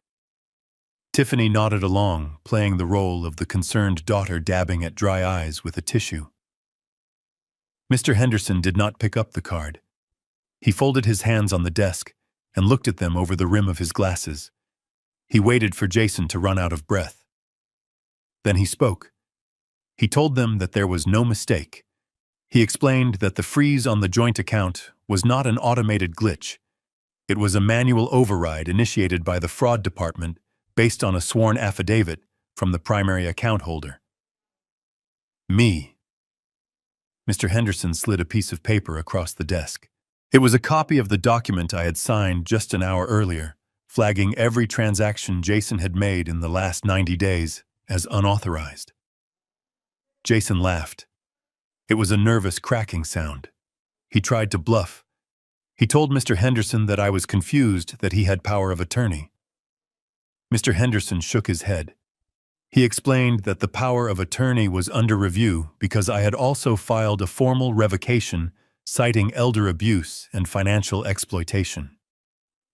Tiffany nodded along, playing the role of the concerned daughter dabbing at dry eyes with a tissue. Mr. Henderson did not pick up the card. He folded his hands on the desk and looked at them over the rim of his glasses. He waited for Jason to run out of breath. Then he spoke. He told them that there was no mistake. He explained that the freeze on the joint account was not an automated glitch. It was a manual override initiated by the fraud department based on a sworn affidavit from the primary account holder. Me. Mr. Henderson slid a piece of paper across the desk. It was a copy of the document I had signed just an hour earlier, flagging every transaction Jason had made in the last 90 days as unauthorized. Jason laughed. It was a nervous cracking sound. He tried to bluff. He told Mr. Henderson that I was confused that he had power of attorney. Mr. Henderson shook his head. He explained that the power of attorney was under review because I had also filed a formal revocation citing elder abuse and financial exploitation.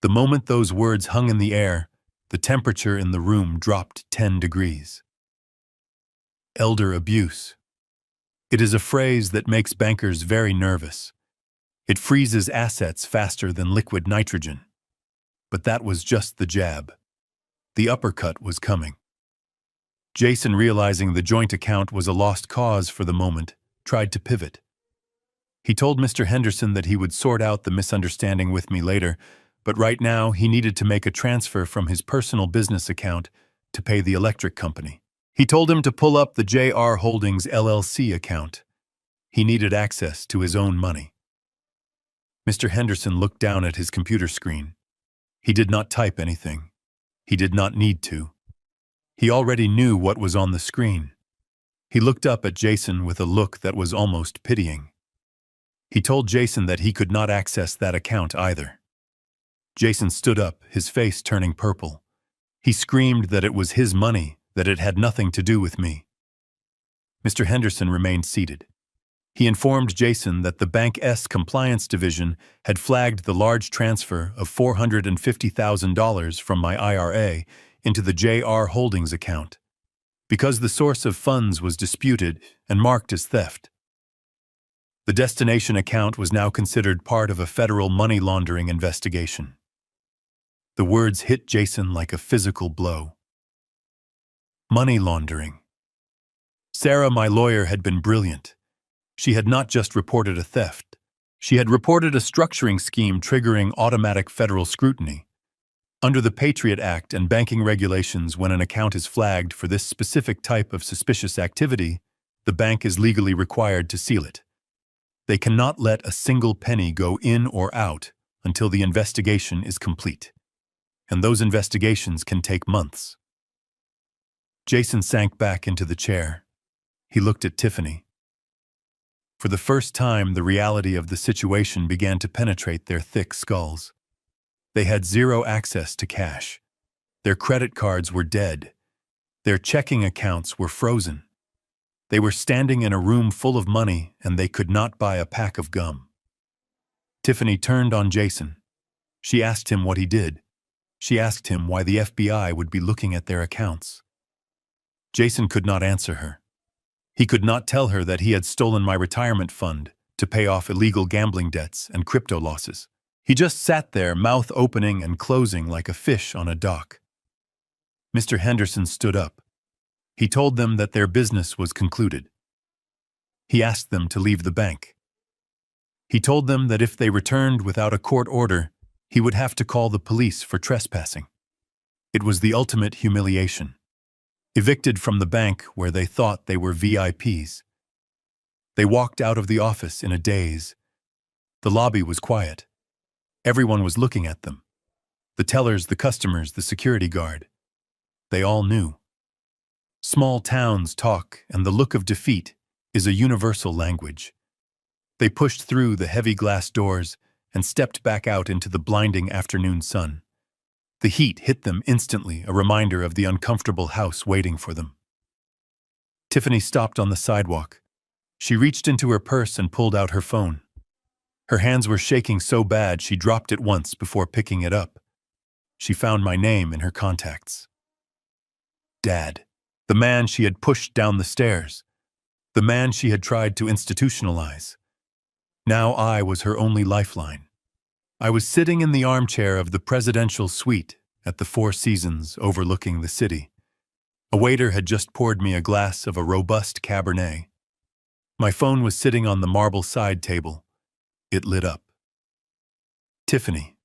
The moment those words hung in the air, the temperature in the room dropped 10 degrees. Elder abuse. It is a phrase that makes bankers very nervous. It freezes assets faster than liquid nitrogen. But that was just the jab. The uppercut was coming. Jason, realizing the joint account was a lost cause for the moment, tried to pivot. He told Mr. Henderson that he would sort out the misunderstanding with me later, but right now he needed to make a transfer from his personal business account to pay the electric company. He told him to pull up the JR Holdings LLC account. He needed access to his own money. Mr. Henderson looked down at his computer screen. He did not type anything. He did not need to. He already knew what was on the screen. He looked up at Jason with a look that was almost pitying. He told Jason that he could not access that account either. Jason stood up, his face turning purple. He screamed that it was his money, that it had nothing to do with me. Mr. Henderson remained seated. He informed Jason that the bank's compliance division had flagged the large transfer of $450,000 from my IRA into the JR Holdings account, because the source of funds was disputed and marked as theft. The destination account was now considered part of a federal money laundering investigation. The words hit Jason like a physical blow. Money laundering. Sarah, my lawyer, had been brilliant. She had not just reported a theft. She had reported a structuring scheme triggering automatic federal scrutiny. Under the Patriot Act and banking regulations, when an account is flagged for this specific type of suspicious activity, the bank is legally required to seal it. They cannot let a single penny go in or out until the investigation is complete. And those investigations can take months. Jason sank back into the chair. He looked at Tiffany. For the first time, the reality of the situation began to penetrate their thick skulls. They had zero access to cash. Their credit cards were dead. Their checking accounts were frozen. They were standing in a room full of money, and they could not buy a pack of gum. Tiffany turned on Jason. She asked him what he did. She asked him why the FBI would be looking at their accounts. Jason could not answer her. He could not tell her that he had stolen my retirement fund to pay off illegal gambling debts and crypto losses. He just sat there, mouth opening and closing like a fish on a dock. Mr. Henderson stood up. He told them that their business was concluded. He asked them to leave the bank. He told them that if they returned without a court order, he would have to call the police for trespassing. It was the ultimate humiliation. Evicted from the bank where they thought they were VIPs. They walked out of the office in a daze. The lobby was quiet. Everyone was looking at them. The tellers, the customers, the security guard. They all knew. Small towns talk, and the look of defeat is a universal language. They pushed through the heavy glass doors and stepped back out into the blinding afternoon sun. The heat hit them instantly, a reminder of the uncomfortable house waiting for them. Tiffany stopped on the sidewalk. She reached into her purse and pulled out her phone. Her hands were shaking so bad she dropped it once before picking it up. She found my name in her contacts. Dad. The man she had pushed down the stairs. The man she had tried to institutionalize. Now I was her only lifeline. I was sitting in the armchair of the presidential suite at the Four Seasons overlooking the city. A waiter had just poured me a glass of a robust Cabernet. My phone was sitting on the marble side table. It lit up. Tiffany.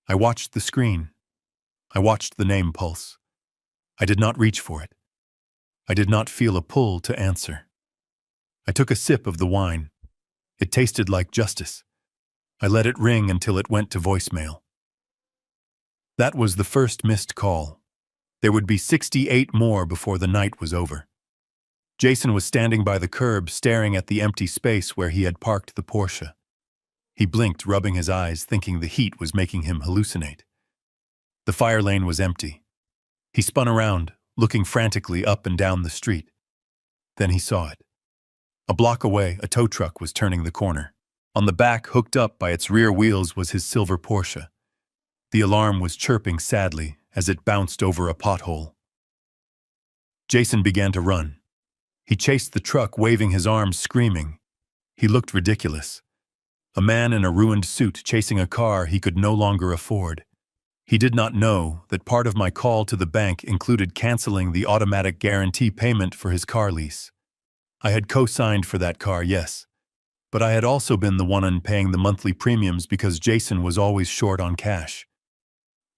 I watched the screen. I watched the name pulse. I did not reach for it. I did not feel a pull to answer. I took a sip of the wine. It tasted like justice. I let it ring until it went to voicemail. That was the first missed call. There would be 68 more before the night was over. Jason was standing by the curb, staring at the empty space where he had parked the Porsche. He blinked, rubbing his eyes, thinking the heat was making him hallucinate. The fire lane was empty. He spun around, looking frantically up and down the street. Then he saw it. A block away, a tow truck was turning the corner. On the back, hooked up by its rear wheels, was his silver Porsche. The alarm was chirping sadly as it bounced over a pothole. Jason began to run. He chased the truck, waving his arms, screaming. He looked ridiculous. A man in a ruined suit chasing a car he could no longer afford. He did not know that part of my call to the bank included canceling the automatic guarantee payment for his car lease. I had co-signed for that car, yes, but I had also been the one paying the monthly premiums because Jason was always short on cash.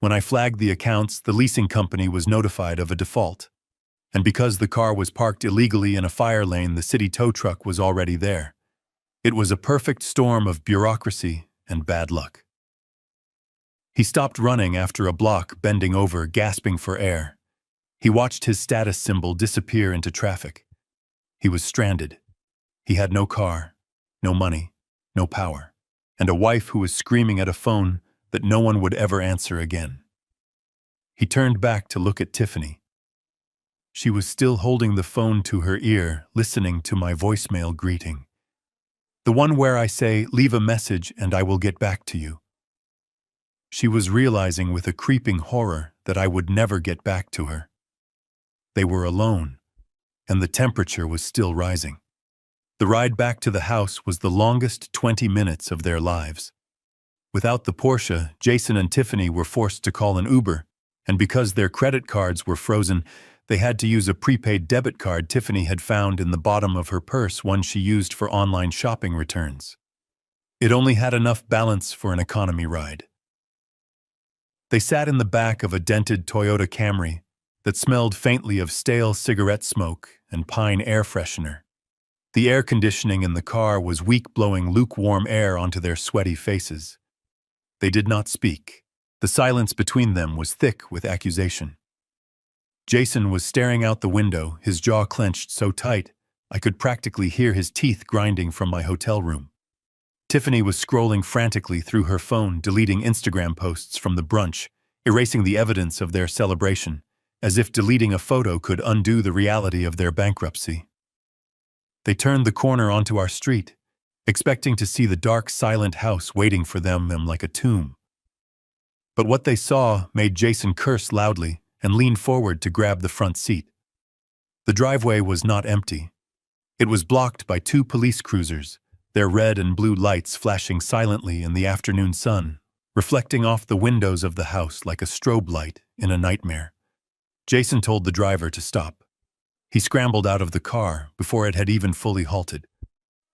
When I flagged the accounts, the leasing company was notified of a default. And because the car was parked illegally in a fire lane, the city tow truck was already there. It was a perfect storm of bureaucracy and bad luck. He stopped running after a block, bending over, gasping for air. He watched his status symbol disappear into traffic. He was stranded. He had no car, no money, no power, and a wife who was screaming at a phone that no one would ever answer again. He turned back to look at Tiffany. She was still holding the phone to her ear, listening to my voicemail greeting. The one where I say, leave a message and I will get back to you. She was realizing with a creeping horror that I would never get back to her. They were alone, and the temperature was still rising. The ride back to the house was the longest 20 minutes of their lives. Without the Porsche, Jason and Tiffany were forced to call an Uber, and because their credit cards were frozen, they had to use a prepaid debit card Tiffany had found in the bottom of her purse, one she used for online shopping returns. It only had enough balance for an economy ride. They sat in the back of a dented Toyota Camry that smelled faintly of stale cigarette smoke and pine air freshener. The air conditioning in the car was weak, blowing lukewarm air onto their sweaty faces. They did not speak. The silence between them was thick with accusation. Jason was staring out the window, his jaw clenched so tight I could practically hear his teeth grinding from my hotel room. Tiffany was scrolling frantically through her phone, deleting Instagram posts from the brunch, erasing the evidence of their celebration, as if deleting a photo could undo the reality of their bankruptcy. They turned the corner onto our street, expecting to see the dark, silent house waiting for them like a tomb. But what they saw made Jason curse loudly and leaned forward to grab the front seat. The driveway was not empty. It was blocked by 2 police cruisers, their red and blue lights flashing silently in the afternoon sun, reflecting off the windows of the house like a strobe light in a nightmare. Jason told the driver to stop. He scrambled out of the car before it had even fully halted.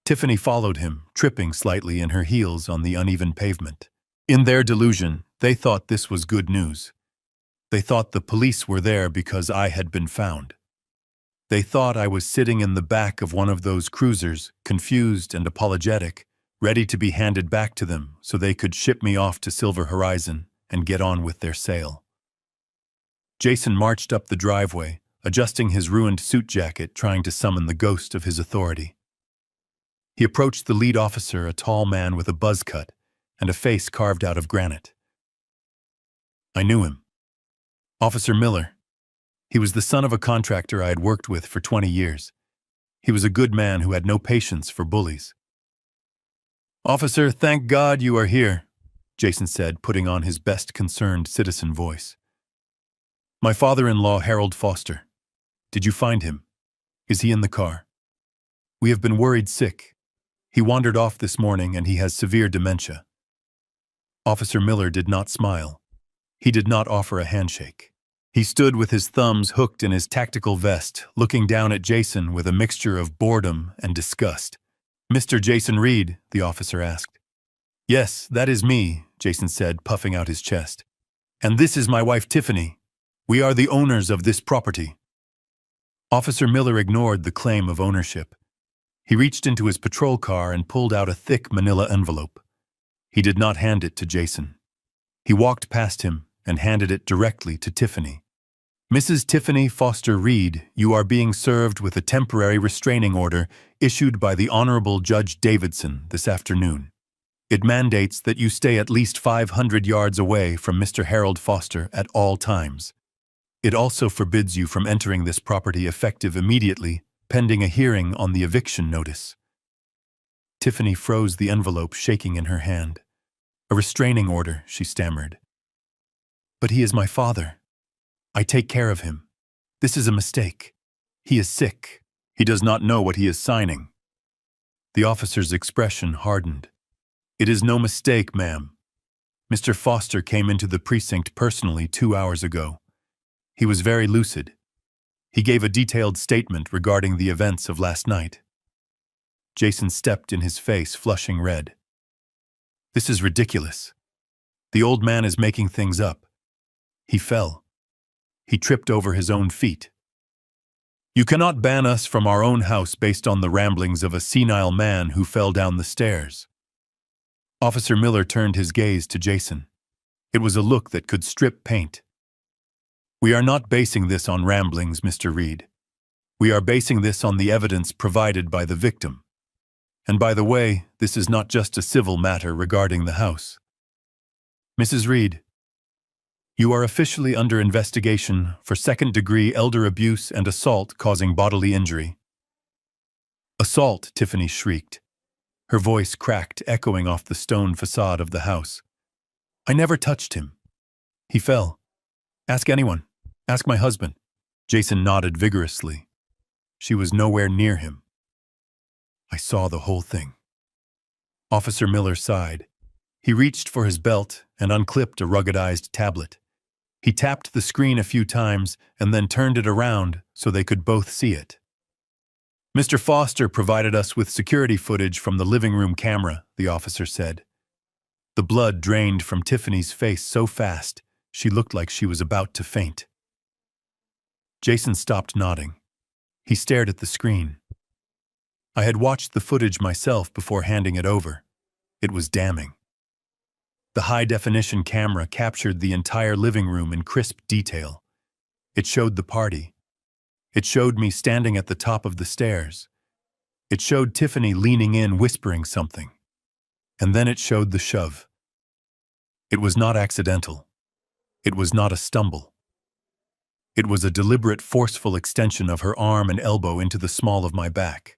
Tiffany followed him, tripping slightly in her heels on the uneven pavement. In their delusion, they thought this was good news. They thought the police were there because I had been found. They thought I was sitting in the back of one of those cruisers, confused and apologetic, ready to be handed back to them so they could ship me off to Silver Horizon and get on with their sale. Jason marched up the driveway, adjusting his ruined suit jacket, trying to summon the ghost of his authority. He approached the lead officer, a tall man with a buzz cut and a face carved out of granite. I knew him. Officer Miller. He was the son of a contractor I had worked with for 20 years. He was a good man who had no patience for bullies. "Officer, thank God you are here," Jason said, putting on his best concerned citizen voice. "My father-in-law, Harold Foster. Did you find him? Is he in the car? We have been worried sick. He wandered off this morning and he has severe dementia." Officer Miller did not smile. He did not offer a handshake. He stood with his thumbs hooked in his tactical vest, looking down at Jason with a mixture of boredom and disgust. "Mr. Jason Reed?" the officer asked. "Yes, that is me," Jason said, puffing out his chest. "And this is my wife Tiffany. We are the owners of this property." Officer Miller ignored the claim of ownership. He reached into his patrol car and pulled out a thick manila envelope. He did not hand it to Jason. He walked past him and handed it directly to Tiffany. "Mrs. Tiffany Foster Reed, you are being served with a temporary restraining order issued by the Honorable Judge Davidson this afternoon. It mandates that you stay at least 500 yards away from Mr. Harold Foster at all times. It also forbids you from entering this property effective immediately, pending a hearing on the eviction notice." Tiffany froze the envelope, shaking in her hand. "A restraining order," she stammered. "But he is my father. I take care of him. This is a mistake. He is sick. He does not know what he is signing." The officer's expression hardened. "It is no mistake, ma'am. Mr. Foster came into the precinct personally 2 hours ago. He was very lucid. He gave a detailed statement regarding the events of last night." Jason stepped in his face, flushing red. "This is ridiculous. The old man is making things up. He fell. He tripped over his own feet. You cannot ban us from our own house based on the ramblings of a senile man who fell down the stairs." Officer Miller turned his gaze to Jason. It was a look that could strip paint. "We are not basing this on ramblings, Mr. Reed. We are basing this on the evidence provided by the victim. And by the way, this is not just a civil matter regarding the house. Mrs. Reed, you are officially under investigation for second-degree elder abuse and assault causing bodily injury." "Assault," Tiffany shrieked. Her voice cracked, echoing off the stone facade of the house. "I never touched him. He fell. Ask anyone. Ask my husband." Jason nodded vigorously. She was nowhere near him. "I saw the whole thing." Officer Miller sighed. He reached for his belt and unclipped a ruggedized tablet. He tapped the screen a few times and then turned it around so they could both see it. "Mr. Foster provided us with security footage from the living room camera," the officer said. The blood drained from Tiffany's face so fast, she looked like she was about to faint. Jason stopped nodding. He stared at the screen. "I had watched the footage myself before handing it over. It was damning." The high-definition camera captured the entire living room in crisp detail. It showed the party. It showed me standing at the top of the stairs. It showed Tiffany leaning in, whispering something. And then it showed the shove. It was not accidental. It was not a stumble. It was a deliberate, forceful extension of her arm and elbow into the small of my back.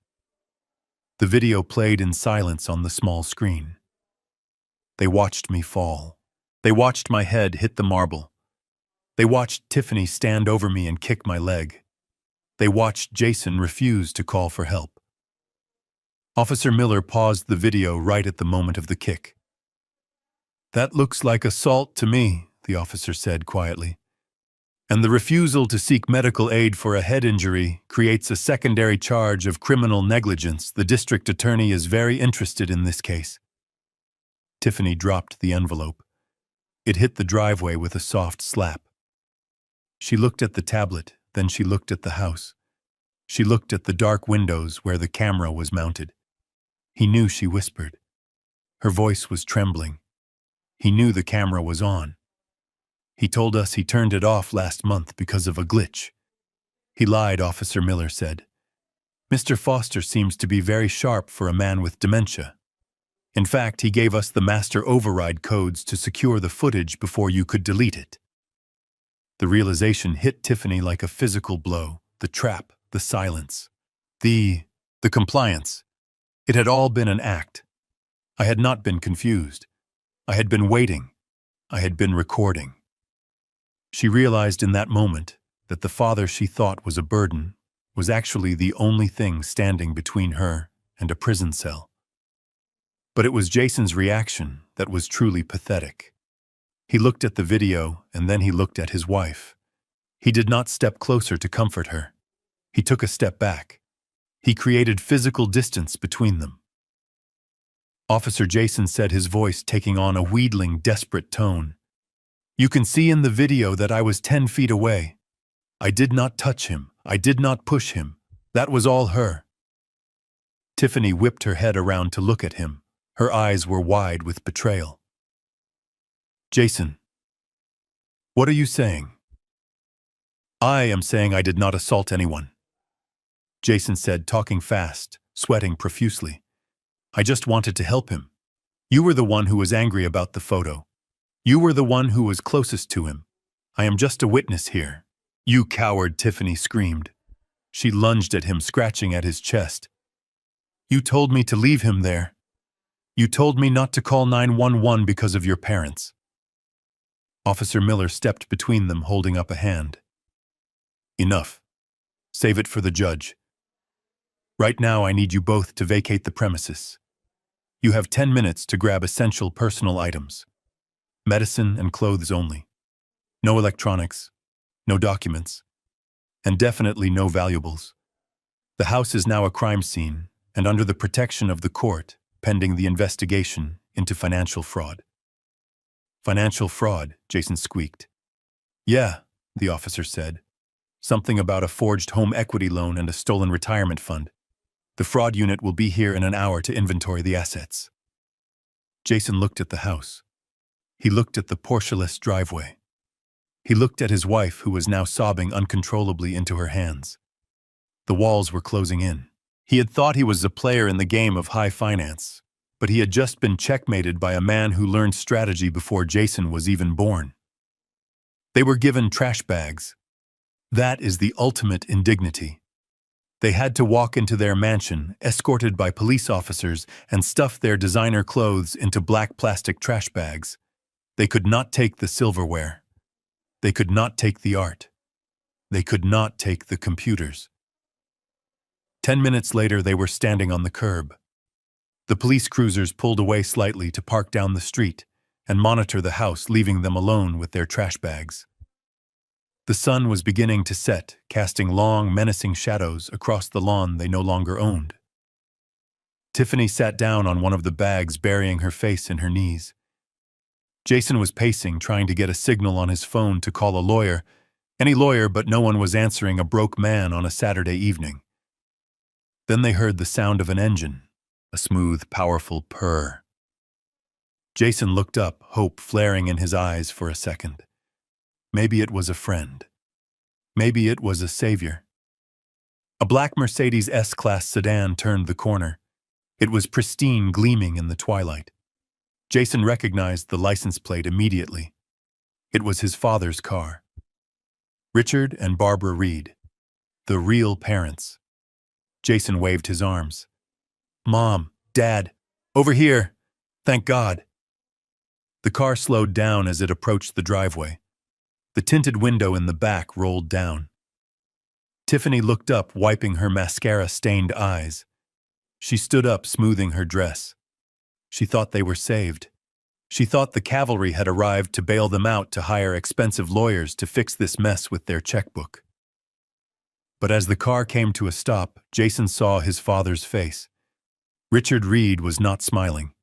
The video played in silence on the small screen. They watched me fall. They watched my head hit the marble. They watched Tiffany stand over me and kick my leg. They watched Jason refuse to call for help. Officer Miller paused the video right at the moment of the kick. "That looks like assault to me," the officer said quietly. "And the refusal to seek medical aid for a head injury creates a secondary charge of criminal negligence. The district attorney is very interested in this case." Tiffany dropped the envelope. It hit the driveway with a soft slap. She looked at the tablet, then she looked at the house. She looked at the dark windows where the camera was mounted. He knew she whispered. Her voice was trembling. He knew the camera was on. "He told us he turned it off last month because of a glitch." "He lied," Officer Miller said. "Mr. Foster seems to be very sharp for a man with dementia. In fact, he gave us the master override codes to secure the footage before you could delete it." The realization hit Tiffany like a physical blow. The trap, the silence, the compliance. It had all been an act. I had not been confused. I had been waiting. I had been recording. She realized in that moment that the father she thought was a burden was actually the only thing standing between her and a prison cell. But it was Jason's reaction that was truly pathetic. He looked at the video and then he looked at his wife. He did not step closer to comfort her. He took a step back. He created physical distance between them. Officer Jason said, his voice taking on a wheedling, desperate tone. "You can see in the video that I was 10 feet away. I did not touch him. I did not push him. That was all her." Tiffany whipped her head around to look at him. Her eyes were wide with betrayal. "Jason, what are you saying?" "I am saying I did not assault anyone," Jason said, talking fast, sweating profusely. "I just wanted to help him. You were the one who was angry about the photo. You were the one who was closest to him. I am just a witness here." "You coward," Tiffany screamed. She lunged at him, scratching at his chest. "You told me to leave him there. You told me not to call 911 because of your parents." Officer Miller stepped between them, holding up a hand. "Enough. Save it for the judge. Right now I need you both to vacate the premises. You have 10 minutes to grab essential personal items. Medicine and clothes only. No electronics, no documents, and definitely no valuables. The house is now a crime scene and under the protection of the court, pending the investigation into financial fraud." "Financial fraud," Jason squeaked. "Yeah," the officer said. "Something about a forged home equity loan and a stolen retirement fund. The fraud unit will be here in an hour to inventory the assets." Jason looked at the house. He looked at the Porsche-less driveway. He looked at his wife, who was now sobbing uncontrollably into her hands. The walls were closing in. He had thought he was a player in the game of high finance, but he had just been checkmated by a man who learned strategy before Jason was even born. They were given trash bags. That is the ultimate indignity. They had to walk into their mansion, escorted by police officers, and stuff their designer clothes into black plastic trash bags. They could not take the silverware. They could not take the art. They could not take the computers. 10 minutes later, they were standing on the curb. The police cruisers pulled away slightly to park down the street and monitor the house, leaving them alone with their trash bags. The sun was beginning to set, casting long, menacing shadows across the lawn they no longer owned. Tiffany sat down on one of the bags, burying her face in her knees. Jason was pacing, trying to get a signal on his phone to call a lawyer. Any lawyer, but no one was answering a broke man on a Saturday evening. Then they heard the sound of an engine, a smooth, powerful purr. Jason looked up, hope flaring in his eyes for a second. Maybe it was a friend. Maybe it was a savior. A black Mercedes S-Class sedan turned the corner. It was pristine, gleaming in the twilight. Jason recognized the license plate immediately. It was his father's car. Richard and Barbara Reed, the real parents. Jason waved his arms. "Mom, Dad, over here! Thank God!" The car slowed down as it approached the driveway. The tinted window in the back rolled down. Tiffany looked up, wiping her mascara-stained eyes. She stood up, smoothing her dress. She thought they were saved. She thought the cavalry had arrived to bail them out, to hire expensive lawyers to fix this mess with their checkbook. But as the car came to a stop, Jason saw his father's face. Richard Reed was not smiling.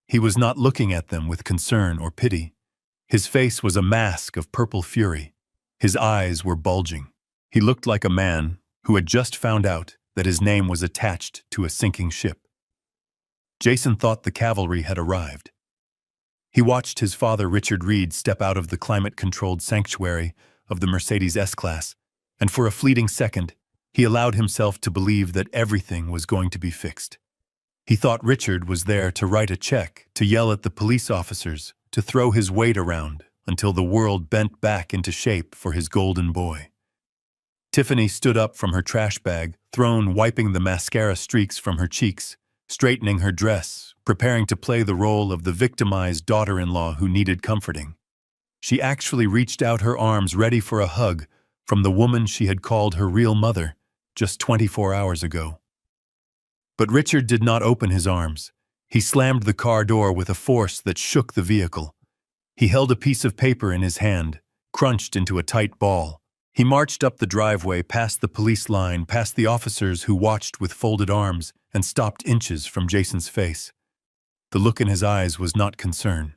He was not looking at them with concern or pity. His face was a mask of purple fury. His eyes were bulging. He looked like a man who had just found out that his name was attached to a sinking ship. Jason thought the cavalry had arrived. He watched his father, Richard Reed, step out of the climate-controlled sanctuary of the Mercedes S-Class, and for a fleeting second, he allowed himself to believe that everything was going to be fixed. He thought Richard was there to write a check, to yell at the police officers, to throw his weight around until the world bent back into shape for his golden boy. Tiffany stood up from her trash bag, wiping the mascara streaks from her cheeks, straightening her dress, preparing to play the role of the victimized daughter-in-law who needed comforting. She actually reached out her arms, ready for a hug from the woman she had called her real mother just 24 hours ago. But Richard did not open his arms. He slammed the car door with a force that shook the vehicle. He held a piece of paper in his hand, crunched into a tight ball. He marched up the driveway, past the police line, past the officers who watched with folded arms, and stopped inches from Jason's face. The look in his eyes was not concern.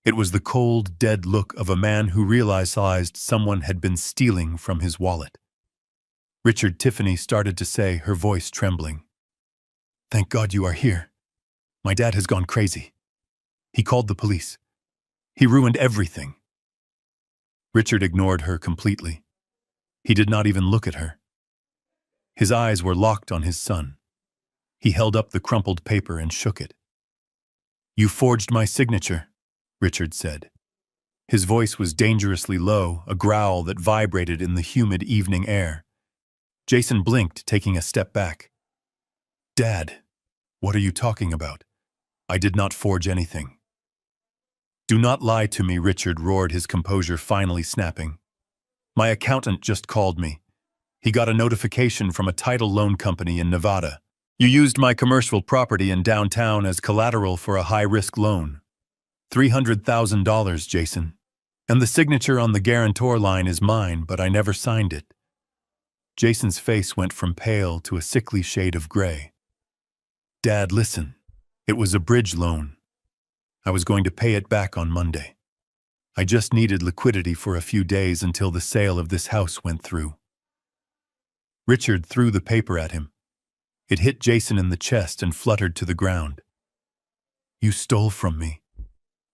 It was the cold, dead look of a man who realized someone had been stealing from his wallet. "Richard," Tiffany started to say, her voice trembling. "Thank God you are here. My dad has gone crazy. He called the police. He ruined everything." Richard ignored her completely. He did not even look at her. His eyes were locked on his son. He held up the crumpled paper and shook it. "You forged my signature," Richard said. His voice was dangerously low, a growl that vibrated in the humid evening air. Jason blinked, taking a step back. "Dad, what are you talking about? I did not forge anything." "Do not lie to me," Richard roared, his composure finally snapping. "My accountant just called me. He got a notification from a title loan company in Nevada. You used my commercial property in downtown as collateral for a high-risk loan. $300,000, Jason. And the signature on the guarantor line is mine, but I never signed it." Jason's face went from pale to a sickly shade of gray. "Dad, listen. It was a bridge loan. I was going to pay it back on Monday. I just needed liquidity for a few days until the sale of this house went through." Richard threw the paper at him. It hit Jason in the chest and fluttered to the ground. "You stole from me.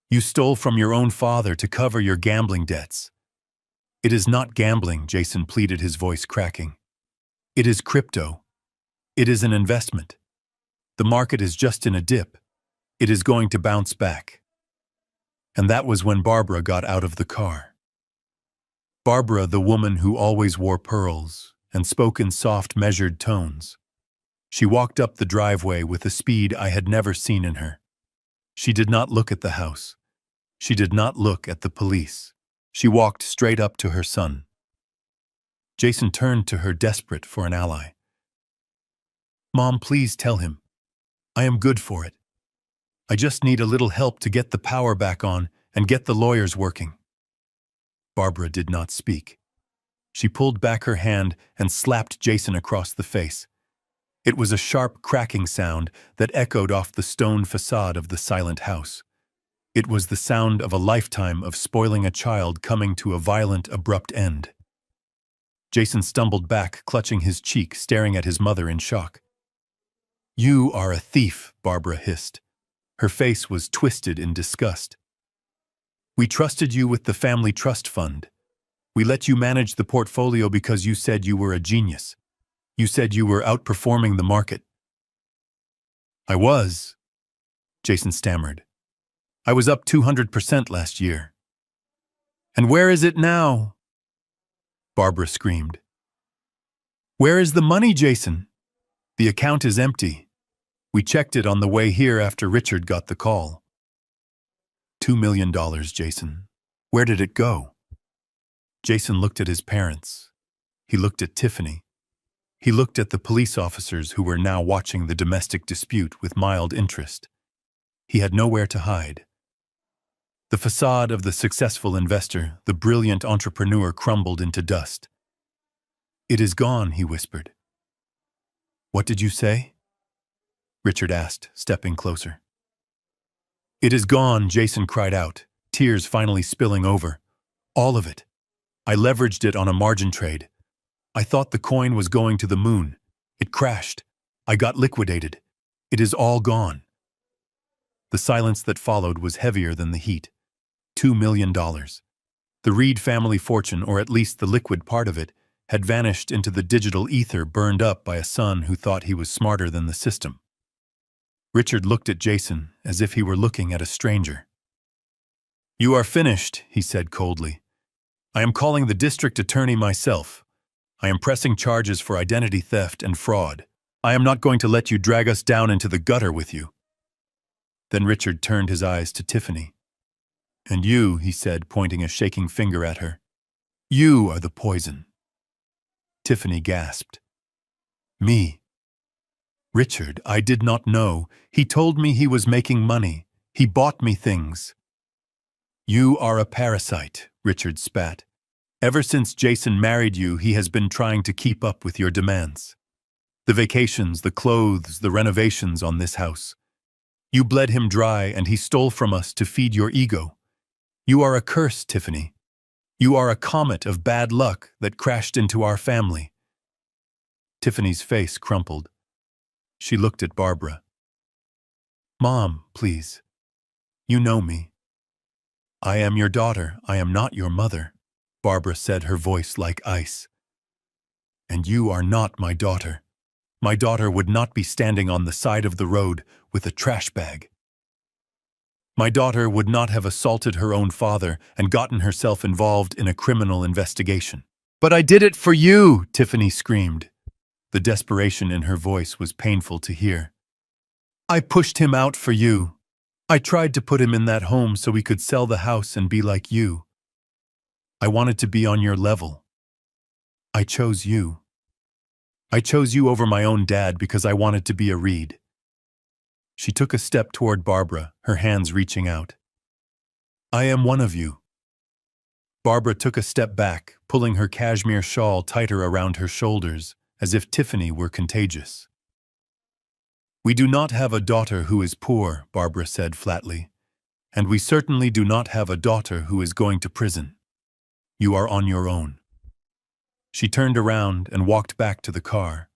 You stole from your own father to cover your gambling debts." "It is not gambling," Jason pleaded, his voice cracking. "It is crypto. It is an investment. The market is just in a dip. It is going to bounce back." And that was when Barbara got out of the car. Barbara, the woman who always wore pearls, and spoke in soft, measured tones. She walked up the driveway with a speed I had never seen in her. She did not look at the house. She did not look at the police. She walked straight up to her son. Jason turned to her, desperate for an ally. "Mom, please tell him. I am good for it. I just need a little help to get the power back on and get the lawyers working." Barbara did not speak. She pulled back her hand and slapped Jason across the face. It was a sharp cracking sound that echoed off the stone facade of the silent house. It was the sound of a lifetime of spoiling a child coming to a violent, abrupt end. Jason stumbled back, clutching his cheek, staring at his mother in shock. "You are a thief," Barbara hissed. Her face was twisted in disgust. "We trusted you with the family trust fund. We let you manage the portfolio because you said you were a genius. You said you were outperforming the market." "I was," Jason stammered. "I was up 200% last year." "And where is it now?" Barbara screamed. "Where is the money, Jason? The account is empty. We checked it on the way here after Richard got the call." $2 million, Jason. Where did it go?" Jason looked at his parents. He looked at Tiffany. He looked at the police officers who were now watching the domestic dispute with mild interest. He had nowhere to hide. The facade of the successful investor, the brilliant entrepreneur, crumbled into dust. "It is gone," he whispered. "What did you say?" Richard asked, stepping closer. "It is gone," Jason cried out, tears finally spilling over. "All of it. I leveraged it on a margin trade. I thought the coin was going to the moon. It crashed. I got liquidated. It is all gone." The silence that followed was heavier than the heat. $2 million. The Reed family fortune, or at least the liquid part of it, had vanished into the digital ether, burned up by a son who thought he was smarter than the system. Richard looked at Jason as if he were looking at a stranger. "You are finished," he said coldly. "I am calling the district attorney myself. I am pressing charges for identity theft and fraud. I am not going to let you drag us down into the gutter with you." Then Richard turned his eyes to Tiffany. "And you," he said, pointing a shaking finger at her. "You are the poison." Tiffany gasped. "Me?" "Richard, I did not know. He told me he was making money. He bought me things." "You are a parasite," Richard spat. "Ever since Jason married you, he has been trying to keep up with your demands. The vacations, the clothes, the renovations on this house. You bled him dry and he stole from us to feed your ego. You are a curse, Tiffany. You are a comet of bad luck that crashed into our family." Tiffany's face crumpled. She looked at Barbara. "Mom, please. You know me." "I am your daughter. I am not your mother," Barbara said, her voice like ice. "And you are not my daughter. My daughter would not be standing on the side of the road with a trash bag. My daughter would not have assaulted her own father and gotten herself involved in a criminal investigation." "But I did it for you!" Tiffany screamed. The desperation in her voice was painful to hear. "I pushed him out for you. I tried to put him in that home so we could sell the house and be like you. I wanted to be on your level. I chose you. I chose you over my own dad because I wanted to be a Reed." She took a step toward Barbara, her hands reaching out. "I am one of you." Barbara took a step back, pulling her cashmere shawl tighter around her shoulders, as if Tiffany were contagious. "We do not have a daughter who is poor," Barbara said flatly. "And we certainly do not have a daughter who is going to prison. You are on your own." She turned around and walked back to the car.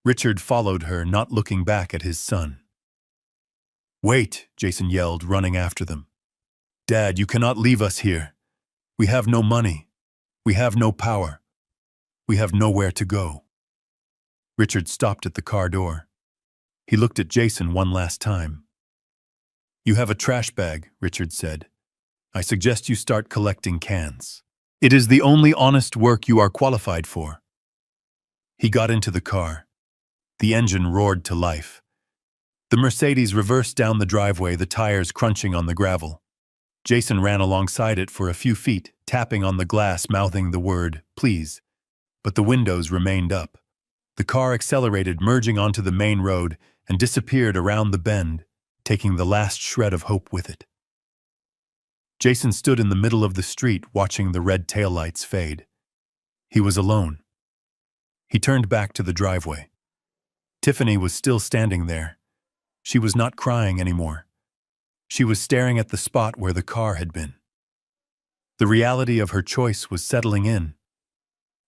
Richard followed her, not looking back at his son. "Wait," Jason yelled, running after them. "Dad, you cannot leave us here. We have no money. We have no power. We have nowhere to go." Richard stopped at the car door. He looked at Jason one last time. "You have a trash bag," Richard said. "I suggest you start collecting cans. It is the only honest work you are qualified for." He got into the car. The engine roared to life. The Mercedes reversed down the driveway, the tires crunching on the gravel. Jason ran alongside it for a few feet, tapping on the glass, mouthing the word, "Please." But the windows remained up. The car accelerated, merging onto the main road, and disappeared around the bend, taking the last shred of hope with it. Jason stood in the middle of the street, watching the red taillights fade. He was alone. He turned back to the driveway. Tiffany was still standing there. She was not crying anymore. She was staring at the spot where the car had been. The reality of her choice was settling in.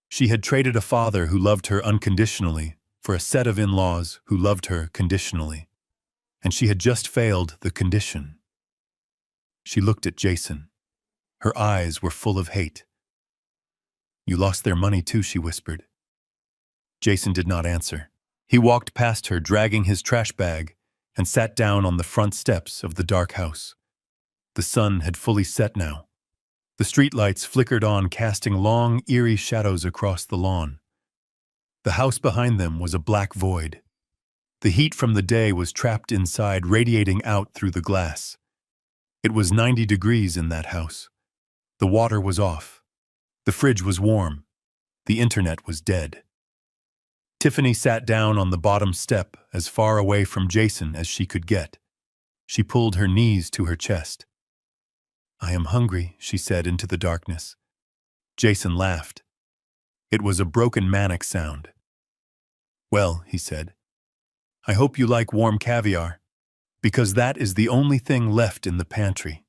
She had traded a father who loved her unconditionally for a set of in-laws who loved her conditionally. And she had just failed the condition. She looked at Jason. Her eyes were full of hate. "You lost their money too," she whispered. Jason did not answer. He walked past her, dragging his trash bag, and sat down on the front steps of the dark house. The sun had fully set now. The streetlights flickered on, casting long, eerie shadows across the lawn. The house behind them was a black void. The heat from the day was trapped inside, radiating out through the glass. It was 90 degrees in that house. The water was off. The fridge was warm. The internet was dead. Tiffany sat down on the bottom step, as far away from Jason as she could get. She pulled her knees to her chest. "I am hungry," she said into the darkness. Jason laughed. It was a broken manic sound. "Well," he said, "I hope you like warm caviar, because that is the only thing left in the pantry."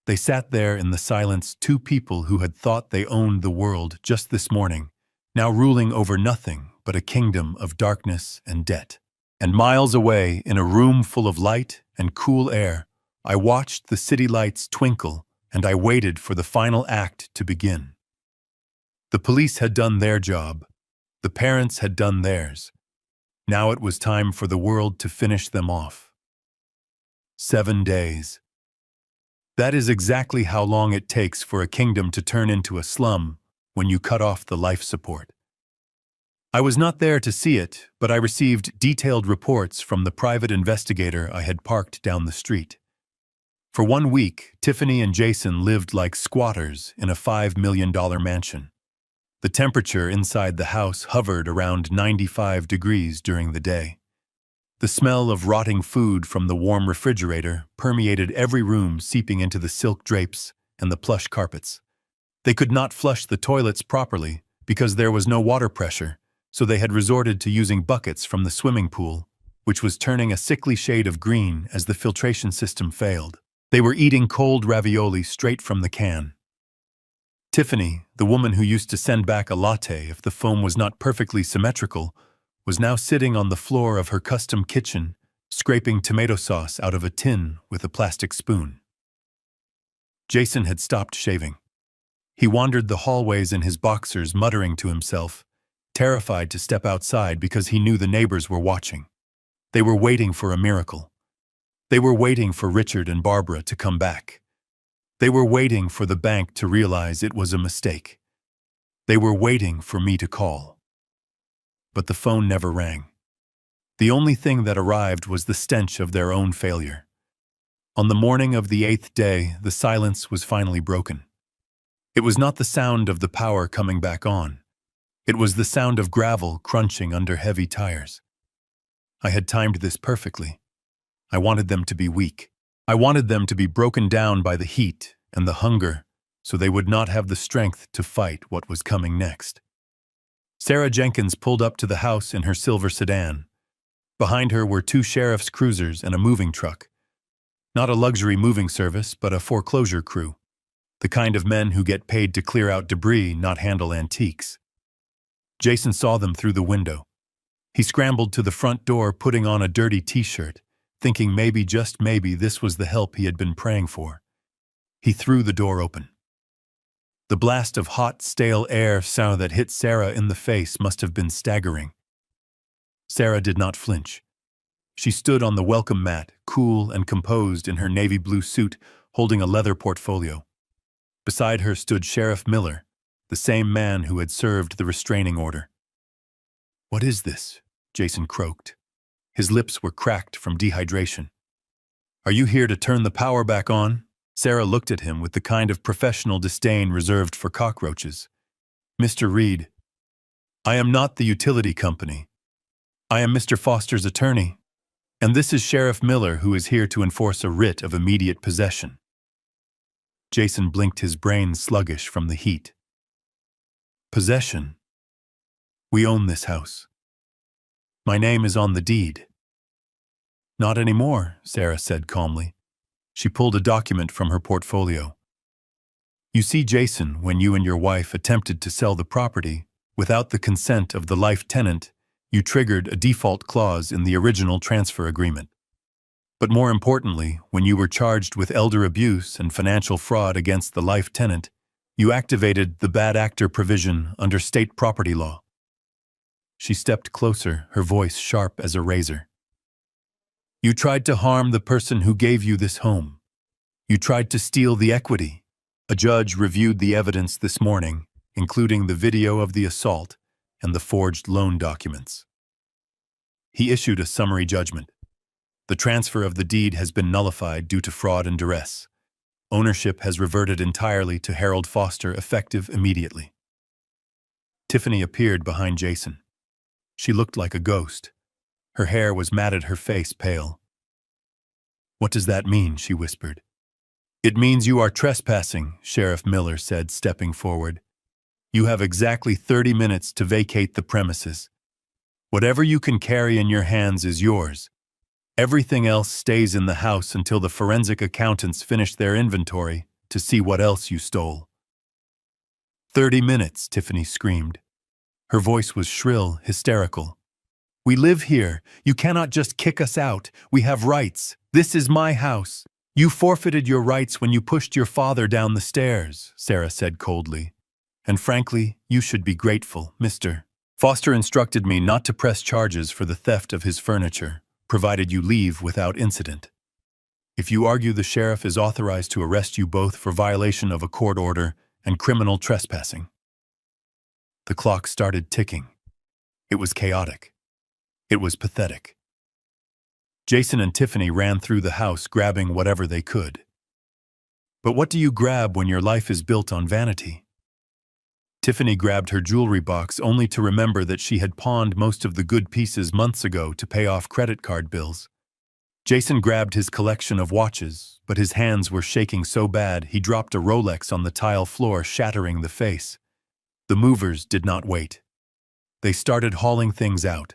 They sat there in the silence, two people who had thought they owned the world just this morning, now ruling over nothing but a kingdom of darkness and debt. And miles away, in a room full of light and cool air, I watched the city lights twinkle, and I waited for the final act to begin. The police had done their job. The parents had done theirs. Now it was time for the world to finish them off. 7 days. That is exactly how long it takes for a kingdom to turn into a slum when you cut off the life support. I was not there to see it, but I received detailed reports from the private investigator I had parked down the street. For 1 week, Tiffany and Jason lived like squatters in a $5 million mansion. The temperature inside the house hovered around 95 degrees during the day. The smell of rotting food from the warm refrigerator permeated every room, seeping into the silk drapes and the plush carpets. They could not flush the toilets properly because there was no water pressure, so they had resorted to using buckets from the swimming pool, which was turning a sickly shade of green as the filtration system failed. They were eating cold ravioli straight from the can. Tiffany, the woman who used to send back a latte if the foam was not perfectly symmetrical, was now sitting on the floor of her custom kitchen, scraping tomato sauce out of a tin with a plastic spoon. Jason had stopped shaving. He wandered the hallways in his boxers, muttering to himself, terrified to step outside because he knew the neighbors were watching. They were waiting for a miracle. They were waiting for Richard and Barbara to come back. They were waiting for the bank to realize it was a mistake. They were waiting for me to call. But the phone never rang. The only thing that arrived was the stench of their own failure. On the morning of the 8th day, the silence was finally broken. It was not the sound of the power coming back on. It was the sound of gravel crunching under heavy tires. I had timed this perfectly. I wanted them to be weak. I wanted them to be broken down by the heat and the hunger, so they would not have the strength to fight what was coming next. Sarah Jenkins pulled up to the house in her silver sedan. Behind her were 2 sheriff's cruisers and a moving truck. Not a luxury moving service, but a foreclosure crew. The kind of men who get paid to clear out debris, not handle antiques. Jason saw them through the window. He scrambled to the front door, putting on a dirty t-shirt, thinking maybe, just maybe, this was the help he had been praying for. He threw the door open. The blast of hot, stale air sound that hit Sarah in the face must have been staggering. Sarah did not flinch. She stood on the welcome mat, cool and composed in her navy blue suit, holding a leather portfolio. Beside her stood Sheriff Miller, the same man who had served the restraining order. "What is this?" Jason croaked. His lips were cracked from dehydration. "Are you here to turn the power back on?" Sarah looked at him with the kind of professional disdain reserved for cockroaches. "Mr. Reed, I am not the utility company. I am Mr. Foster's attorney, and this is Sheriff Miller, who is here to enforce a writ of immediate possession." Jason blinked, his brain sluggish from the heat. "Possession? We own this house. My name is on the deed." "Not anymore," Sarah said calmly. She pulled a document from her portfolio. "You see, Jason, when you and your wife attempted to sell the property, without the consent of the life tenant, you triggered a default clause in the original transfer agreement. But more importantly, when you were charged with elder abuse and financial fraud against the life tenant, you activated the bad actor provision under state property law." She stepped closer, her voice sharp as a razor. "You tried to harm the person who gave you this home. You tried to steal the equity." A judge reviewed the evidence this morning, including the video of the assault and the forged loan documents. He issued a summary judgment. The transfer of the deed has been nullified due to fraud and duress. Ownership has reverted entirely to Harold Foster, effective immediately. Tiffany appeared behind Jason. She looked like a ghost. Her hair was matted, her face pale. "What does that mean?" she whispered. "It means you are trespassing," Sheriff Miller said, stepping forward. "You have exactly 30 minutes to vacate the premises. Whatever you can carry in your hands is yours. Everything else stays in the house until the forensic accountants finish their inventory to see what else you stole." 30 minutes, Tiffany screamed. Her voice was shrill, hysterical. "We live here. You cannot just kick us out. We have rights. This is my house." "You forfeited your rights when you pushed your father down the stairs," Sarah said coldly. "And frankly, you should be grateful, Mr. Foster instructed me not to press charges for the theft of his furniture, provided you leave without incident. If you argue, the sheriff is authorized to arrest you both for violation of a court order and criminal trespassing." The clock started ticking. It was chaotic. It was pathetic. Jason and Tiffany ran through the house, grabbing whatever they could. But what do you grab when your life is built on vanity? Tiffany grabbed her jewelry box only to remember that she had pawned most of the good pieces months ago to pay off credit card bills. Jason grabbed his collection of watches, but his hands were shaking so bad he dropped a Rolex on the tile floor, shattering the face. The movers did not wait. They started hauling things out.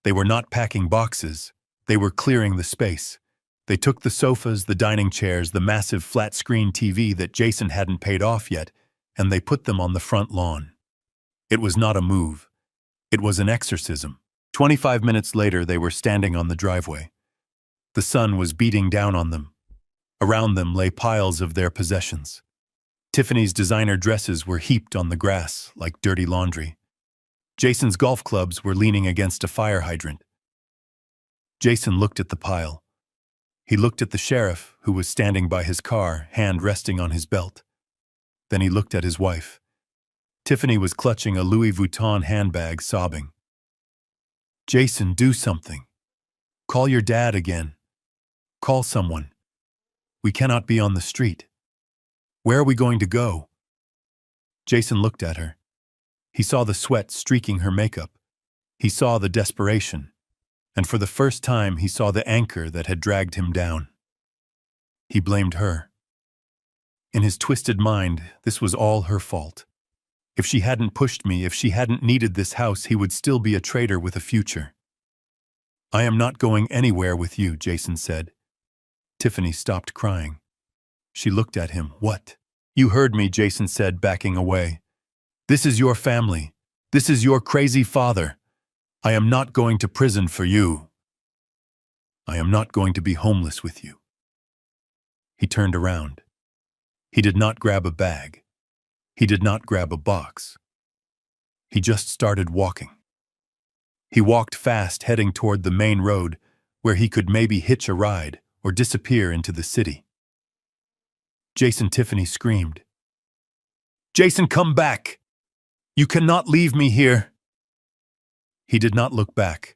They were not packing boxes. They were clearing the space. They took the sofas, the dining chairs, the massive flat-screen TV that Jason hadn't paid off yet, and they put them on the front lawn. It was not a move. It was an exorcism. 25 minutes later, they were standing on the driveway. The sun was beating down on them. Around them lay piles of their possessions. Tiffany's designer dresses were heaped on the grass like dirty laundry. Jason's golf clubs were leaning against a fire hydrant. Jason looked at the pile. He looked at the sheriff, who was standing by his car, hand resting on his belt. Then he looked at his wife. Tiffany was clutching a Louis Vuitton handbag, sobbing. "Jason, do something. Call your dad again. Call someone. We cannot be on the street. Where are we going to go?" Jason looked at her. He saw the sweat streaking her makeup. He saw the desperation. And for the first time, he saw the anchor that had dragged him down. He blamed her. In his twisted mind, this was all her fault. If she hadn't pushed me, if she hadn't needed this house, he would still be a traitor with a future. "I am not going anywhere with you," Jason said. Tiffany stopped crying. She looked at him. "What?" "You heard me," Jason said, backing away. "This is your family. This is your crazy father. I am not going to prison for you. I am not going to be homeless with you." He turned around. He did not grab a bag. He did not grab a box. He just started walking. He walked fast, heading toward the main road, where he could maybe hitch a ride or disappear into the city. "Jason," Tiffany screamed. "Jason, come back! You cannot leave me here!" He did not look back.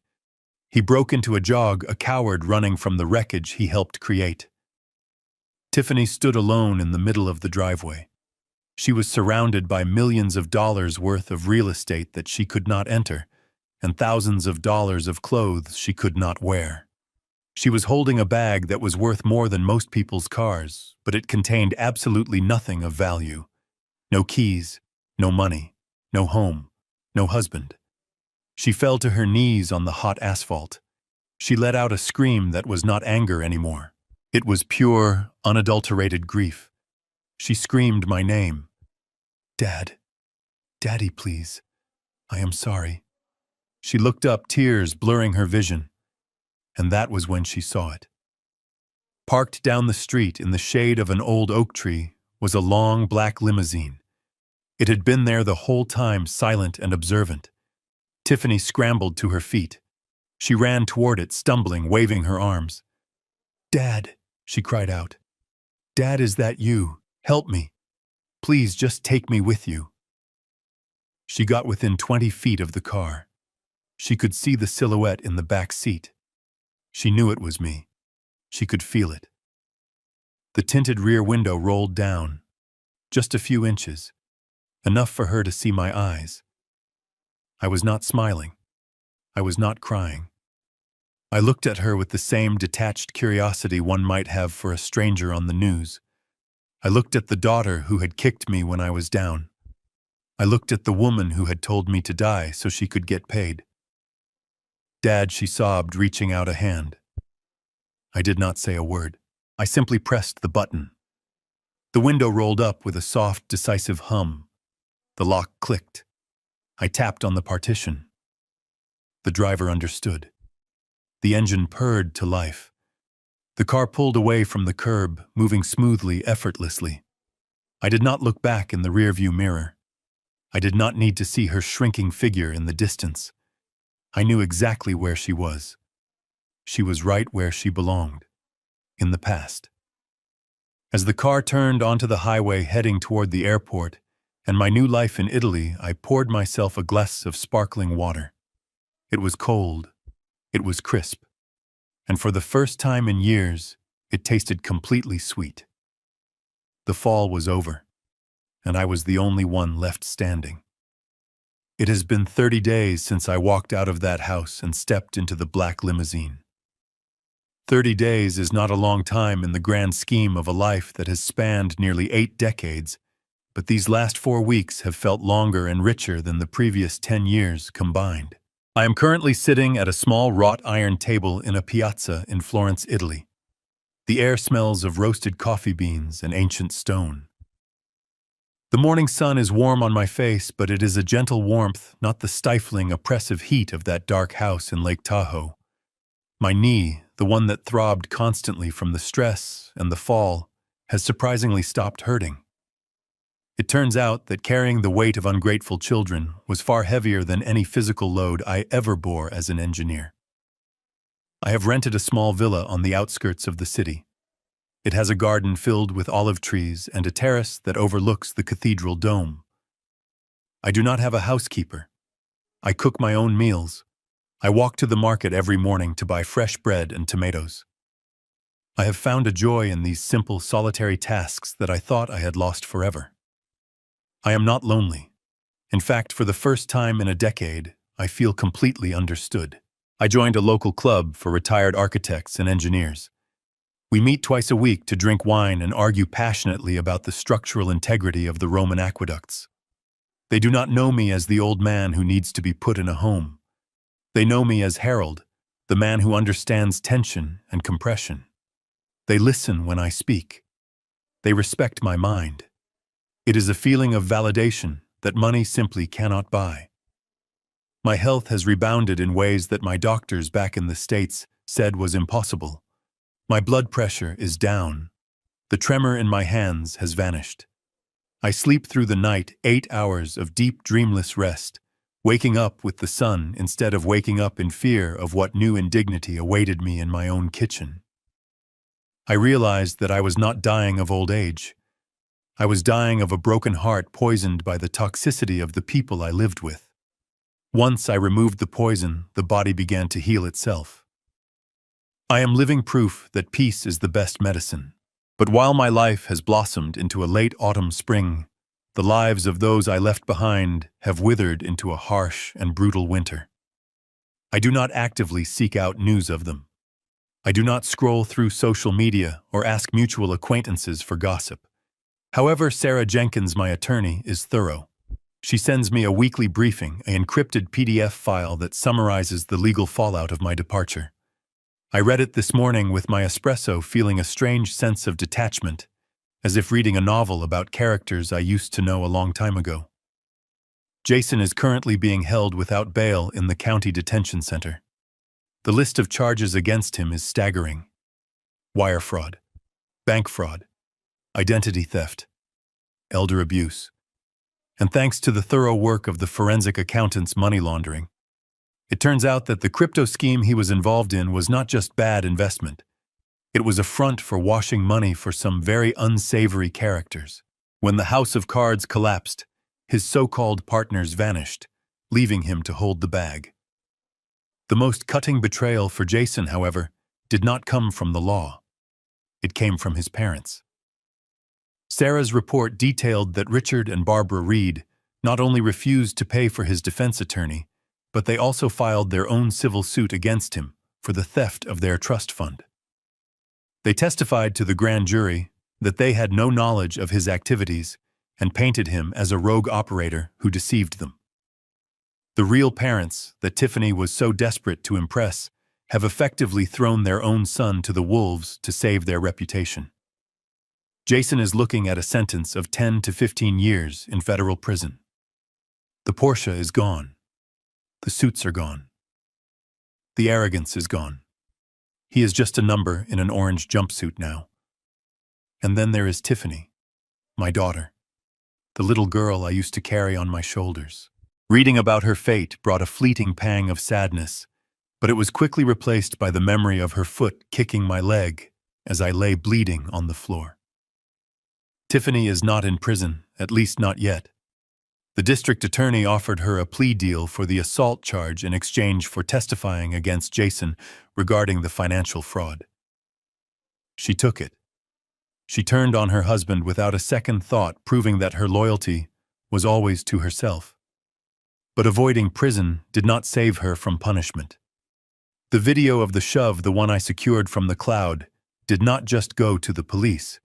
He broke into a jog, a coward running from the wreckage he helped create. Tiffany stood alone in the middle of the driveway. She was surrounded by millions of dollars worth of real estate that she could not enter, and thousands of dollars of clothes she could not wear. She was holding a bag that was worth more than most people's cars, but it contained absolutely nothing of value. No keys, no money, no home, no husband. She fell to her knees on the hot asphalt. She let out a scream that was not anger anymore. It was pure, unadulterated grief. She screamed my name. "Dad. Daddy, please. I am sorry." She looked up, tears blurring her vision. And that was when she saw it. Parked down the street in the shade of an old oak tree was a long black limousine. It had been there the whole time, silent and observant. Tiffany scrambled to her feet. She ran toward it, stumbling, waving her arms. "Dad," she cried out. "Dad, is that you? Help me. Please just take me with you." She got within 20 feet of the car. She could see the silhouette in the back seat. She knew it was me. She could feel it. The tinted rear window rolled down, just a few inches, enough for her to see my eyes. I was not smiling. I was not crying. I looked at her with the same detached curiosity one might have for a stranger on the news. I looked at the daughter who had kicked me when I was down. I looked at the woman who had told me to die so she could get paid. "Dad," she sobbed, reaching out a hand. I did not say a word. I simply pressed the button. The window rolled up with a soft, decisive hum. The lock clicked. I tapped on the partition. The driver understood. The engine purred to life. The car pulled away from the curb, moving smoothly, effortlessly. I did not look back in the rearview mirror. I did not need to see her shrinking figure in the distance. I knew exactly where she was. She was right where she belonged, in the past. As the car turned onto the highway heading toward the airport and my new life in Italy, I poured myself a glass of sparkling water. It was cold. It was crisp. And for the first time in years, it tasted completely sweet. The fall was over, and I was the only one left standing. It has been 30 days since I walked out of that house and stepped into the black limousine. 30 days is not a long time in the grand scheme of a life that has spanned nearly 8 decades, but these last 4 weeks have felt longer and richer than the previous 10 years combined. I am currently sitting at a small wrought iron table in a piazza in Florence, Italy. The air smells of roasted coffee beans and ancient stone. The morning sun is warm on my face, but it is a gentle warmth, not the stifling, oppressive heat of that dark house in Lake Tahoe. My knee, the one that throbbed constantly from the stress and the fall, has surprisingly stopped hurting. It turns out that carrying the weight of ungrateful children was far heavier than any physical load I ever bore as an engineer. I have rented a small villa on the outskirts of the city. It has a garden filled with olive trees and a terrace that overlooks the cathedral dome. I do not have a housekeeper. I cook my own meals. I walk to the market every morning to buy fresh bread and tomatoes. I have found a joy in these simple, solitary tasks that I thought I had lost forever. I am not lonely. In fact, for the first time in a decade, I feel completely understood. I joined a local club for retired architects and engineers. We meet twice a week to drink wine and argue passionately about the structural integrity of the Roman aqueducts. They do not know me as the old man who needs to be put in a home. They know me as Harold, the man who understands tension and compression. They listen when I speak. They respect my mind. It is a feeling of validation that money simply cannot buy. My health has rebounded in ways that my doctors back in the States said was impossible. My blood pressure is down. The tremor in my hands has vanished. I sleep through the night 8 hours of deep, dreamless rest, waking up with the sun instead of waking up in fear of what new indignity awaited me in my own kitchen. I realized that I was not dying of old age. I was dying of a broken heart poisoned by the toxicity of the people I lived with. Once I removed the poison, the body began to heal itself. I am living proof that peace is the best medicine. But while my life has blossomed into a late autumn spring, the lives of those I left behind have withered into a harsh and brutal winter. I do not actively seek out news of them. I do not scroll through social media or ask mutual acquaintances for gossip. However, Sarah Jenkins, my attorney, is thorough. She sends me a weekly briefing, an encrypted PDF file that summarizes the legal fallout of my departure. I read it this morning with my espresso, feeling a strange sense of detachment, as if reading a novel about characters I used to know a long time ago. Jason is currently being held without bail in the county detention center. The list of charges against him is staggering: wire fraud, bank fraud, identity theft, elder abuse, and thanks to the thorough work of the forensic accountants, money laundering. It turns out that the crypto scheme he was involved in was not just bad investment. It was a front for washing money for some very unsavory characters. When the house of cards collapsed, his so-called partners vanished, leaving him to hold the bag. The most cutting betrayal for Jason, however, did not come from the law. It came from his parents. Sarah's report detailed that Richard and Barbara Reed not only refused to pay for his defense attorney, but they also filed their own civil suit against him for the theft of their trust fund. They testified to the grand jury that they had no knowledge of his activities and painted him as a rogue operator who deceived them. The real parents that Tiffany was so desperate to impress have effectively thrown their own son to the wolves to save their reputation. Jason is looking at a sentence of 10 to 15 years in federal prison. The Porsche is gone. The suits are gone. The arrogance is gone. He is just a number in an orange jumpsuit now. And then there is Tiffany, my daughter, the little girl I used to carry on my shoulders. Reading about her fate brought a fleeting pang of sadness, but it was quickly replaced by the memory of her foot kicking my leg as I lay bleeding on the floor. Tiffany is not in prison, at least not yet. The district attorney offered her a plea deal for the assault charge in exchange for testifying against Jason regarding the financial fraud. She took it. She turned on her husband without a second thought, proving that her loyalty was always to herself. But avoiding prison did not save her from punishment. The video of the shove, the one I secured from the cloud, did not just go to the police.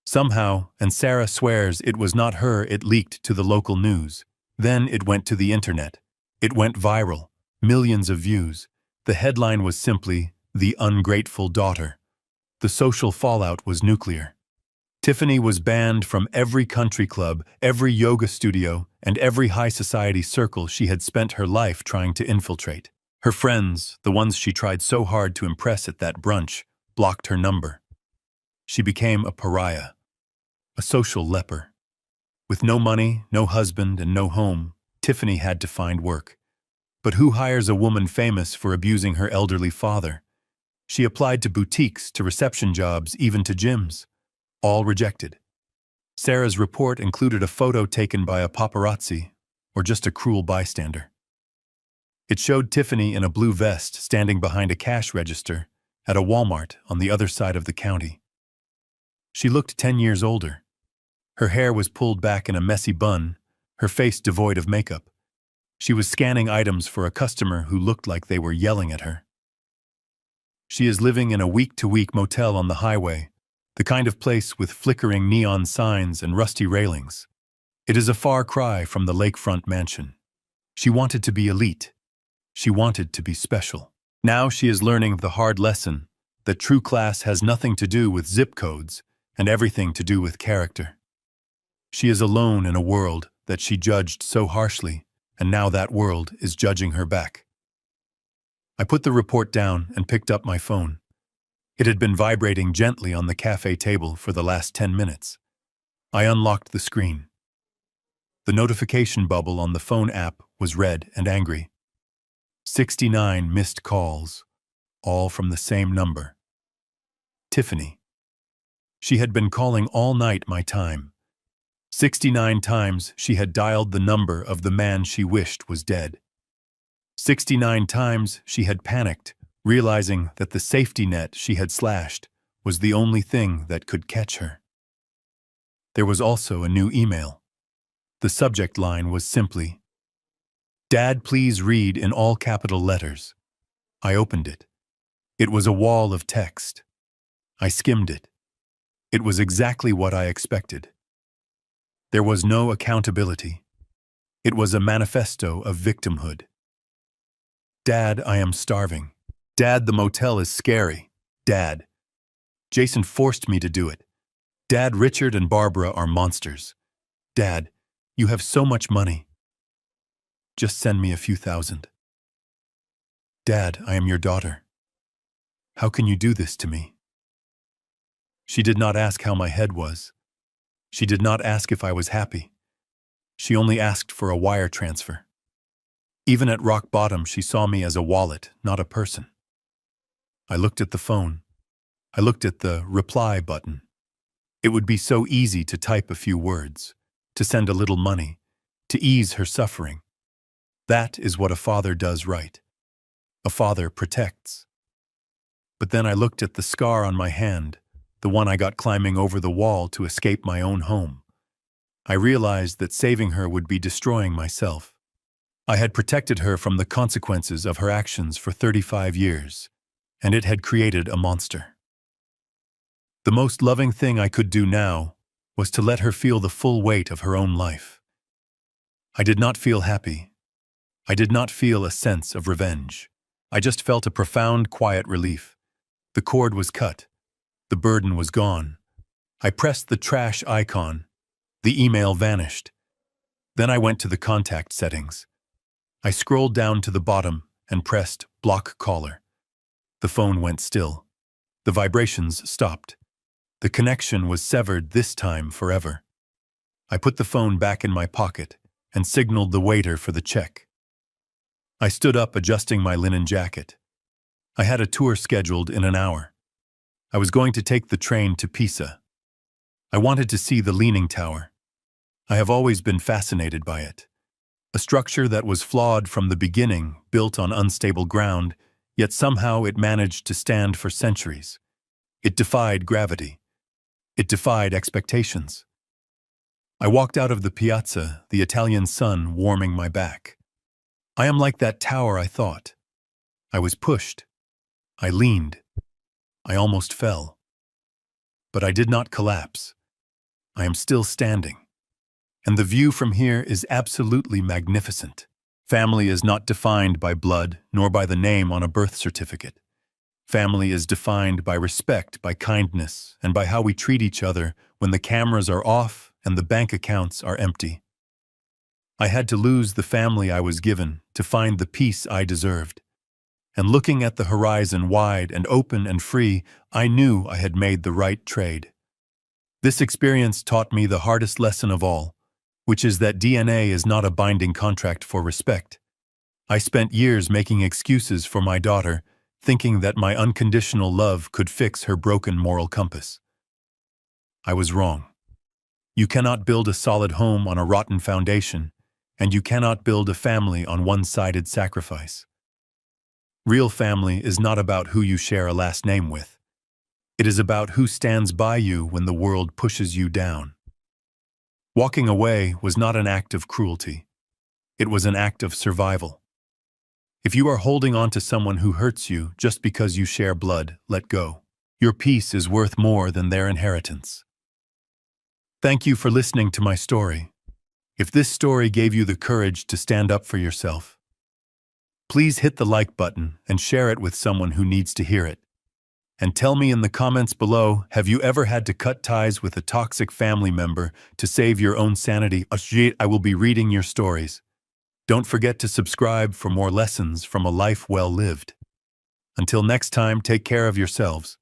Somehow, and Sarah swears it was not her, it leaked to the local news. Then it went to the internet. It went viral, millions of views. The headline was simply, "The Ungrateful Daughter." The social fallout was nuclear. Tiffany was banned from every country club, every yoga studio, and every high society circle she had spent her life trying to infiltrate. Her friends, the ones she tried so hard to impress at that brunch, blocked her number. She became a pariah, a social leper. With no money, no husband, and no home, Tiffany had to find work. But who hires a woman famous for abusing her elderly father? She applied to boutiques, to reception jobs, even to gyms. All rejected. Sarah's report included a photo taken by a paparazzi, or just a cruel bystander. It showed Tiffany in a blue vest standing behind a cash register at a Walmart on the other side of the county. She looked 10 years older. Her hair was pulled back in a messy bun, her face devoid of makeup. She was scanning items for a customer who looked like they were yelling at her. She is living in a week-to-week motel on the highway, the kind of place with flickering neon signs and rusty railings. It is a far cry from the lakefront mansion. She wanted to be elite. She wanted to be special. Now she is learning the hard lesson that true class has nothing to do with zip codes and everything to do with character. She is alone in a world that she judged so harshly, and now that world is judging her back. I put the report down and picked up my phone. It had been vibrating gently on the cafe table for the last 10 minutes. I unlocked the screen. The notification bubble on the phone app was red and angry. 69 missed calls, all from the same number. Tiffany. She had been calling all night my time. 69 times she had dialed the number of the man she wished was dead. 69 times she had panicked, realizing that the safety net she had slashed was the only thing that could catch her. There was also a new email. The subject line was simply, "Dad, please read in all capital letters." I opened it. It was a wall of text. I skimmed it. It was exactly what I expected. There was no accountability. It was a manifesto of victimhood. "Dad, I am starving. Dad, the motel is scary. Dad, Jason forced me to do it. Dad, Richard and Barbara are monsters. Dad, you have so much money. Just send me a few thousand. Dad, I am your daughter. How can you do this to me?" She did not ask how my head was. She did not ask if I was happy. She only asked for a wire transfer. Even at rock bottom, she saw me as a wallet, not a person. I looked at the phone. I looked at the reply button. It would be so easy to type a few words, to send a little money, to ease her suffering. That is what a father does, right? A father protects. But then I looked at the scar on my hand, the one I got climbing over the wall to escape my own home. I realized that saving her would be destroying myself. I had protected her from the consequences of her actions for 35 years, and it had created a monster. The most loving thing I could do now was to let her feel the full weight of her own life. I did not feel happy. I did not feel a sense of revenge. I just felt a profound, quiet relief. The cord was cut. The burden was gone. I pressed the trash icon. The email vanished. Then I went to the contact settings. I scrolled down to the bottom and pressed block caller. The phone went still. The vibrations stopped. The connection was severed, this time forever. I put the phone back in my pocket and signaled the waiter for the check. I stood up, adjusting my linen jacket. I had a tour scheduled in an hour. I was going to take the train to Pisa. I wanted to see the Leaning Tower. I have always been fascinated by it. A structure that was flawed from the beginning, built on unstable ground, yet somehow it managed to stand for centuries. It defied gravity. It defied expectations. I walked out of the piazza, the Italian sun warming my back. I am like that tower, I thought. I was pushed. I leaned. I almost fell. But I did not collapse. I am still standing. And the view from here is absolutely magnificent. Family is not defined by blood, nor by the name on a birth certificate. Family is defined by respect, by kindness, and by how we treat each other when the cameras are off and the bank accounts are empty. I had to lose the family I was given to find the peace I deserved. And looking at the horizon wide and open and free, I knew I had made the right trade. This experience taught me the hardest lesson of all, which is that DNA is not a binding contract for respect. I spent years making excuses for my daughter, thinking that my unconditional love could fix her broken moral compass. I was wrong. You cannot build a solid home on a rotten foundation, and you cannot build a family on one-sided sacrifice. Real family is not about who you share a last name with. It is about who stands by you when the world pushes you down. Walking away was not an act of cruelty. It was an act of survival. If you are holding on to someone who hurts you just because you share blood, let go. Your peace is worth more than their inheritance. Thank you for listening to my story. If this story gave you the courage to stand up for yourself, please hit the like button and share it with someone who needs to hear it. And tell me in the comments below, have you ever had to cut ties with a toxic family member to save your own sanity? I will be reading your stories. Don't forget to subscribe for more lessons from a life well lived. Until next time, take care of yourselves.